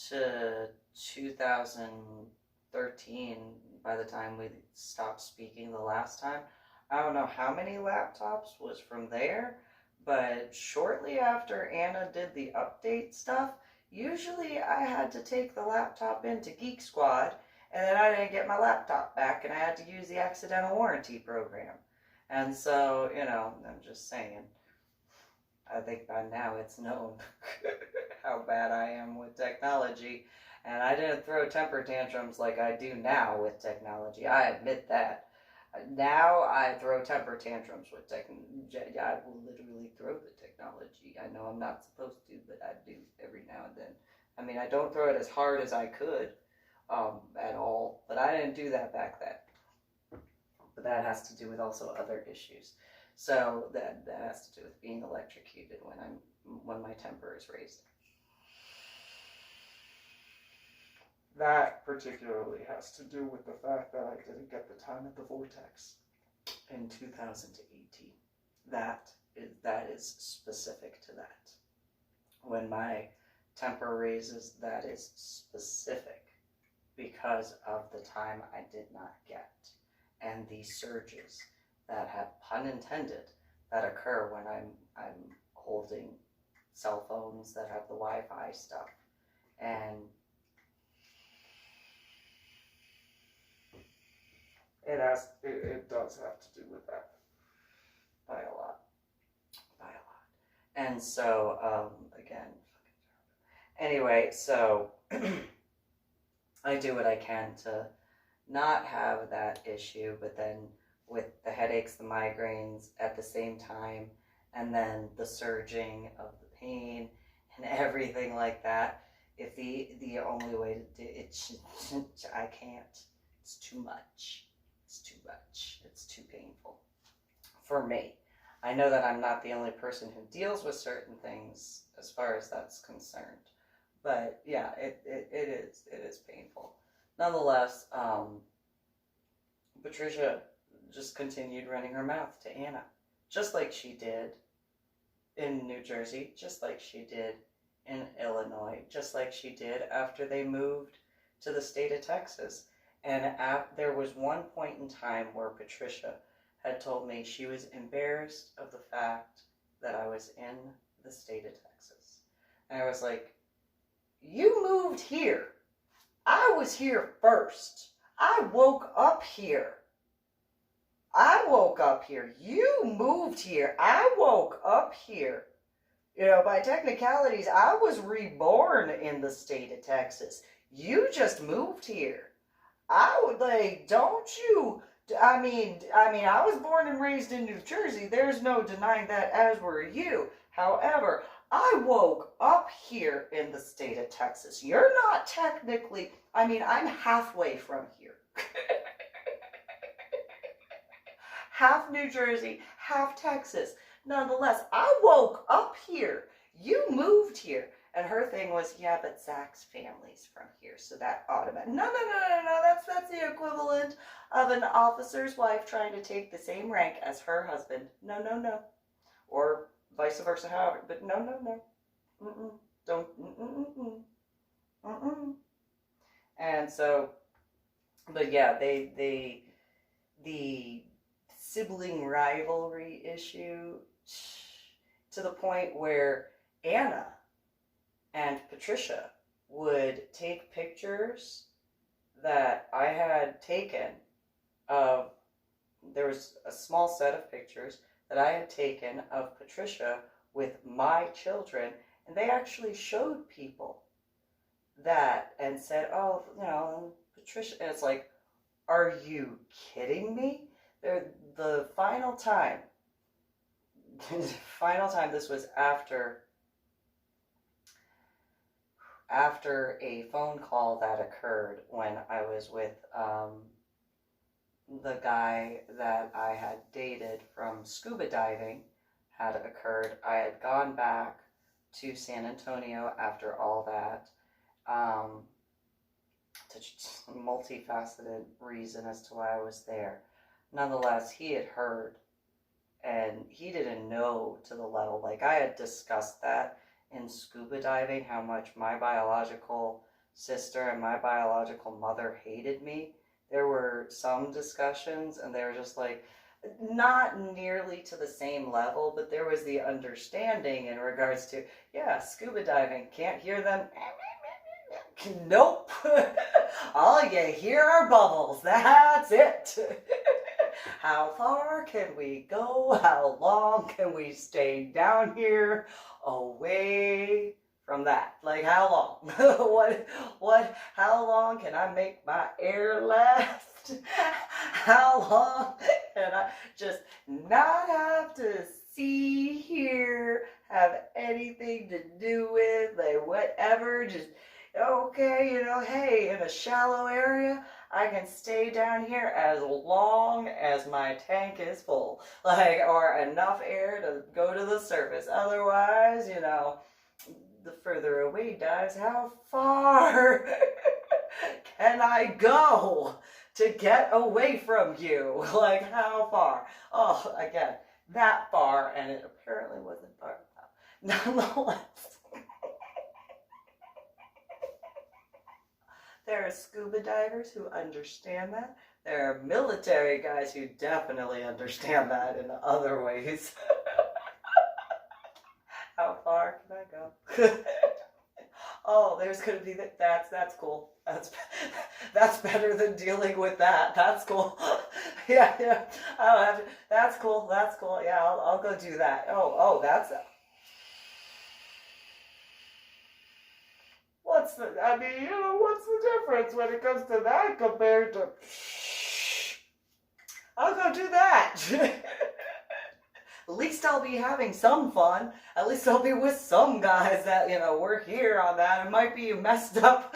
Speaker 1: to 2013, by the time we stopped speaking the last time, I don't know how many laptops was from there, but shortly after Anna did the update stuff, Usually I had to take the laptop into Geek Squad, and then I didn't get my laptop back, and I had to use the accidental warranty program. And so, I'm just saying, I think by now it's known how bad I am with technology. And I didn't throw temper tantrums like I do now with technology. I admit that. Now I throw temper tantrums with technology. I will literally throw the technology. I know I'm not supposed to, but I do every now and then. I mean, I don't throw it as hard as I could at all, but I didn't do that back then. But that has to do with also other issues. So that has to do with being electrocuted when my temper is raised.
Speaker 3: That particularly has to do with the fact that I didn't get the time at the vortex.
Speaker 1: In 2018. That is specific to that. When my temper raises, that is specific because of the time I did not get and the surges that have, pun intended, that occur when I'm holding cell phones that have the Wi-Fi stuff. And
Speaker 3: it does have to do with that.
Speaker 1: by a lot. And so, again, anyway, so I do what I can to not have that issue, but then with the headaches, the migraines at the same time, and then the surging of the pain and everything like that, if the only way to do it, I can't. It's too much. It's too much. It's too painful for me. I know that I'm not the only person who deals with certain things as far as that's concerned. But yeah, it is painful. Nonetheless, Patricia just continued running her mouth to Anna, just like she did in New Jersey, just like she did in Illinois, just like she did after they moved to the state of Texas. And there was one point in time where Patricia had told me she was embarrassed of the fact that I was in the state of Texas. And I was like, you moved here. I was here first. I woke up here. You moved here. I woke up here. By technicalities, I was reborn in the state of Texas. You just moved here. I would don't you? I mean, I was born and raised in New Jersey. There's no denying that, as were you. However, I woke up here in the state of Texas. You're not technically, I'm halfway from here. Half New Jersey, half Texas. Nonetheless, I woke up here. You moved here. And her thing was, yeah, but Zach's family's from here, so that automatic. No. That's the equivalent of an officer's wife trying to take the same rank as her husband. No. Or vice versa, however. But no. Don't. And so, but yeah, the sibling rivalry issue to the point where Anna and Patricia would take pictures that I had taken of, there was a small set of pictures that I had taken of Patricia with my children, and they actually showed people that and said, oh, Patricia, and it's like, are you kidding me? The final time, this was after a phone call that occurred when I was with the guy that I had dated from scuba diving had occurred. I had gone back to San Antonio after all that, to multifaceted reason as to why I was there. Nonetheless, he had heard, and he didn't know to the level, I had discussed that in scuba diving, how much my biological sister and my biological mother hated me. There were some discussions, and they were just like, not nearly to the same level, but there was the understanding in regards to, yeah, scuba diving, can't hear them. Nope. All you hear are bubbles. That's it. How far can we go? How long can we stay down here away from that? Like, how long? How long can I make my air last? How long can I just not have to see, hear, have anything to do with, like, whatever, just, okay, you know, hey, in a shallow area, I can stay down here as long as my tank is full, like, or enough air to go to the surface. Otherwise, you know, the further away dives, how far can I go to get away from you? Like, how far? Oh, again, that far, and it apparently wasn't far enough. Nonetheless, there are scuba divers who understand that. There are military guys who definitely understand that in other ways. How far can I go? Oh, there's gonna be that's cool. That's better than dealing with that. That's cool. Yeah. I don't have to. That's cool. Yeah, I'll go do that. Oh, that's.
Speaker 3: What's the difference when it comes to that compared to...
Speaker 1: I'll go do that. At least I'll be having some fun. At least I'll be with some guys that, you know, we're here on that. It might be a messed up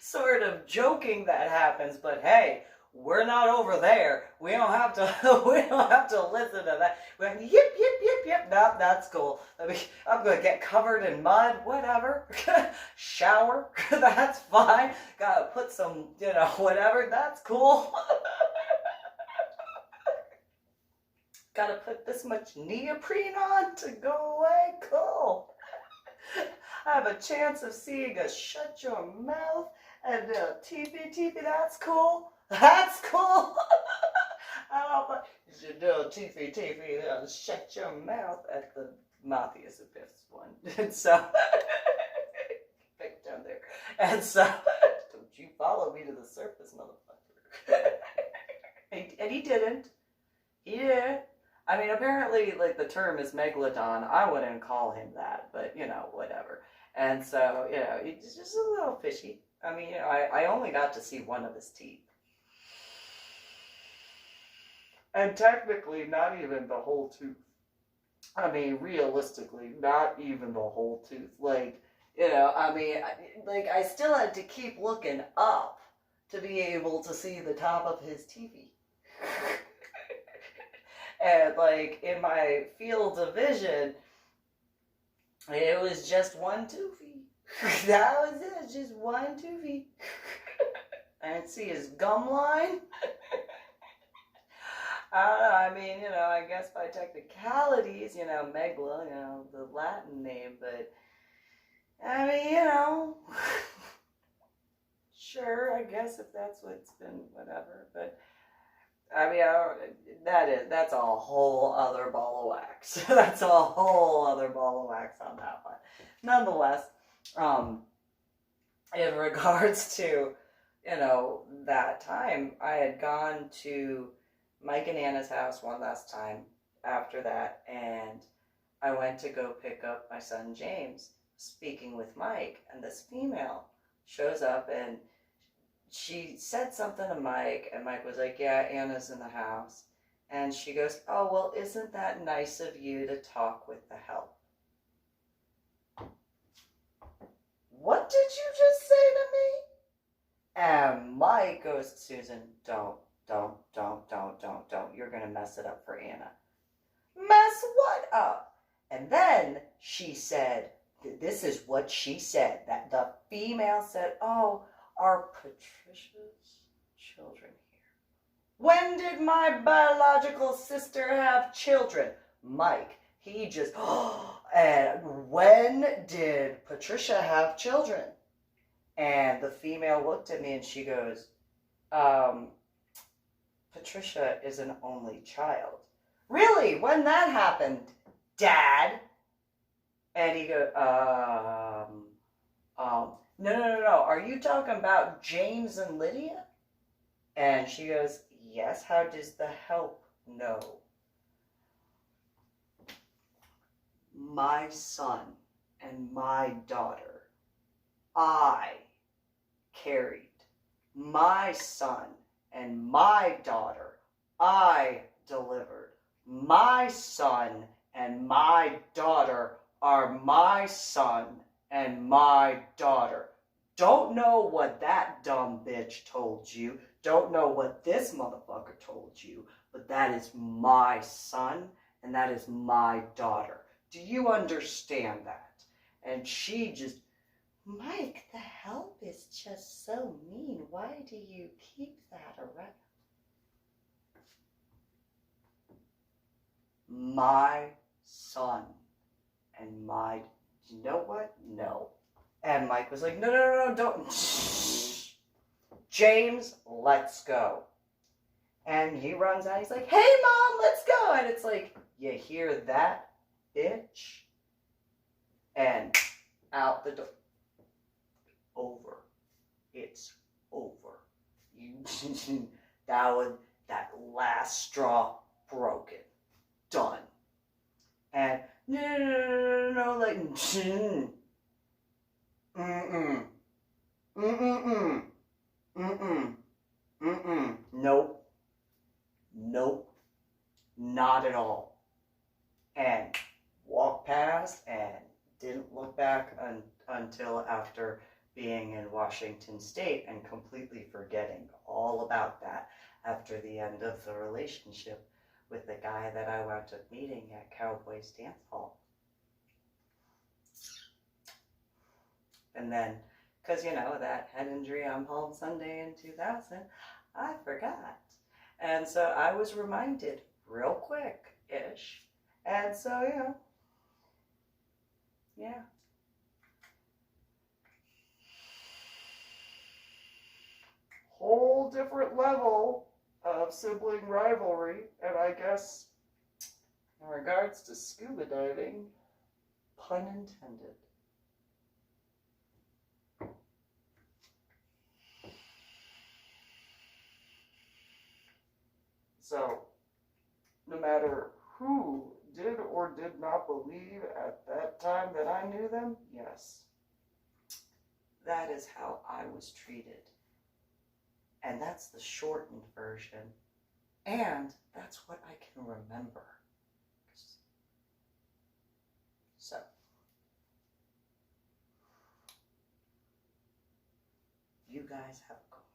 Speaker 1: sort of joking that happens, but hey, we're not over there. We don't have to listen to that. We're like, yip. No, that's cool. I'm going to get covered in mud, whatever. Shower, that's fine. Gotta put some, you know, whatever, that's cool. Gotta put this much neoprene on to go away, cool. I have a chance of seeing a shut your mouth and TV, that's cool. That's cool. You should do a TV, shut your mouth at the Matthias Abyss one. And so, back down there. And so, don't you follow me to the surface, motherfucker. And he didn't. He did. I mean, apparently, like, the term is megalodon. I wouldn't call him that, but, you know, whatever. And so, you know, he's just a little fishy. I mean, you know, I only got to see one of his teeth.
Speaker 3: And technically, not even the whole tooth. I mean, realistically, not even the whole tooth. Like,
Speaker 1: you know, I mean, I still had to keep looking up to be able to see the top of his TV. And, like, in my field of vision, it was just one toothy. That was it, just one toothy. I didn't see his gum line. I don't know, I mean, you know, I guess by technicalities, you know, megla, you know, the Latin name, but, I mean, you know, sure, I guess if that's what's been, whatever, but, I mean, that's a whole other ball of wax. That's a whole other ball of wax on that one. Nonetheless, in regards to, you know, that time, I had gone to Mike and Anna's house one last time after that, and I went to go pick up my son James, speaking with Mike, and this female shows up, and she said something to Mike, and Mike was like, yeah, Anna's in the house. And she goes, oh, well, isn't that nice of you to talk with the help? What did you just say to me? And Mike goes, Susan, don't. You're going to mess it up for Anna. Mess what up? And then she said, this is what she said, that the female said, oh, are Patricia's children here? When did my biological sister have children? Mike, he just, and when did Patricia have children? And the female looked at me and she goes, Patricia is an only child. Really? When that happened, Dad? And he goes, no. Are you talking about James and Lydia? And she goes, yes. How does the help know? My son and my daughter, I carried. My son and my daughter, I delivered. My son and my daughter are my son and my daughter. Don't know what that dumb bitch told you. Don't know what this motherfucker told you. But that is my son and that is my daughter. Do you understand that? And she just, Mike, the help is just so mean. Why do you keep that around? My son and my, you know what? No. And Mike was like, no, don't. James, let's go. And he runs out. He's like, hey, Mom, let's go. And it's like, you hear that, bitch? And out the door. Over. It's over. That last straw broken. Done. And no, like, nope, not at all. And walked past and didn't look back until after being in Washington State and completely forgetting all about that after the end of the relationship with the guy that I wound up meeting at Cowboys Dance Hall. And then, because, that head injury on Palm Sunday in 2000, I forgot. And so I was reminded real quick-ish. And so, yeah.
Speaker 3: Whole different level of sibling rivalry, and I guess in regards to scuba diving,
Speaker 1: Pun intended.
Speaker 3: so no matter who did or did not believe at that time that I knew them, yes.
Speaker 1: That is how I was treated. And that's the shortened version. And that's what I can remember. So. You guys have a good one.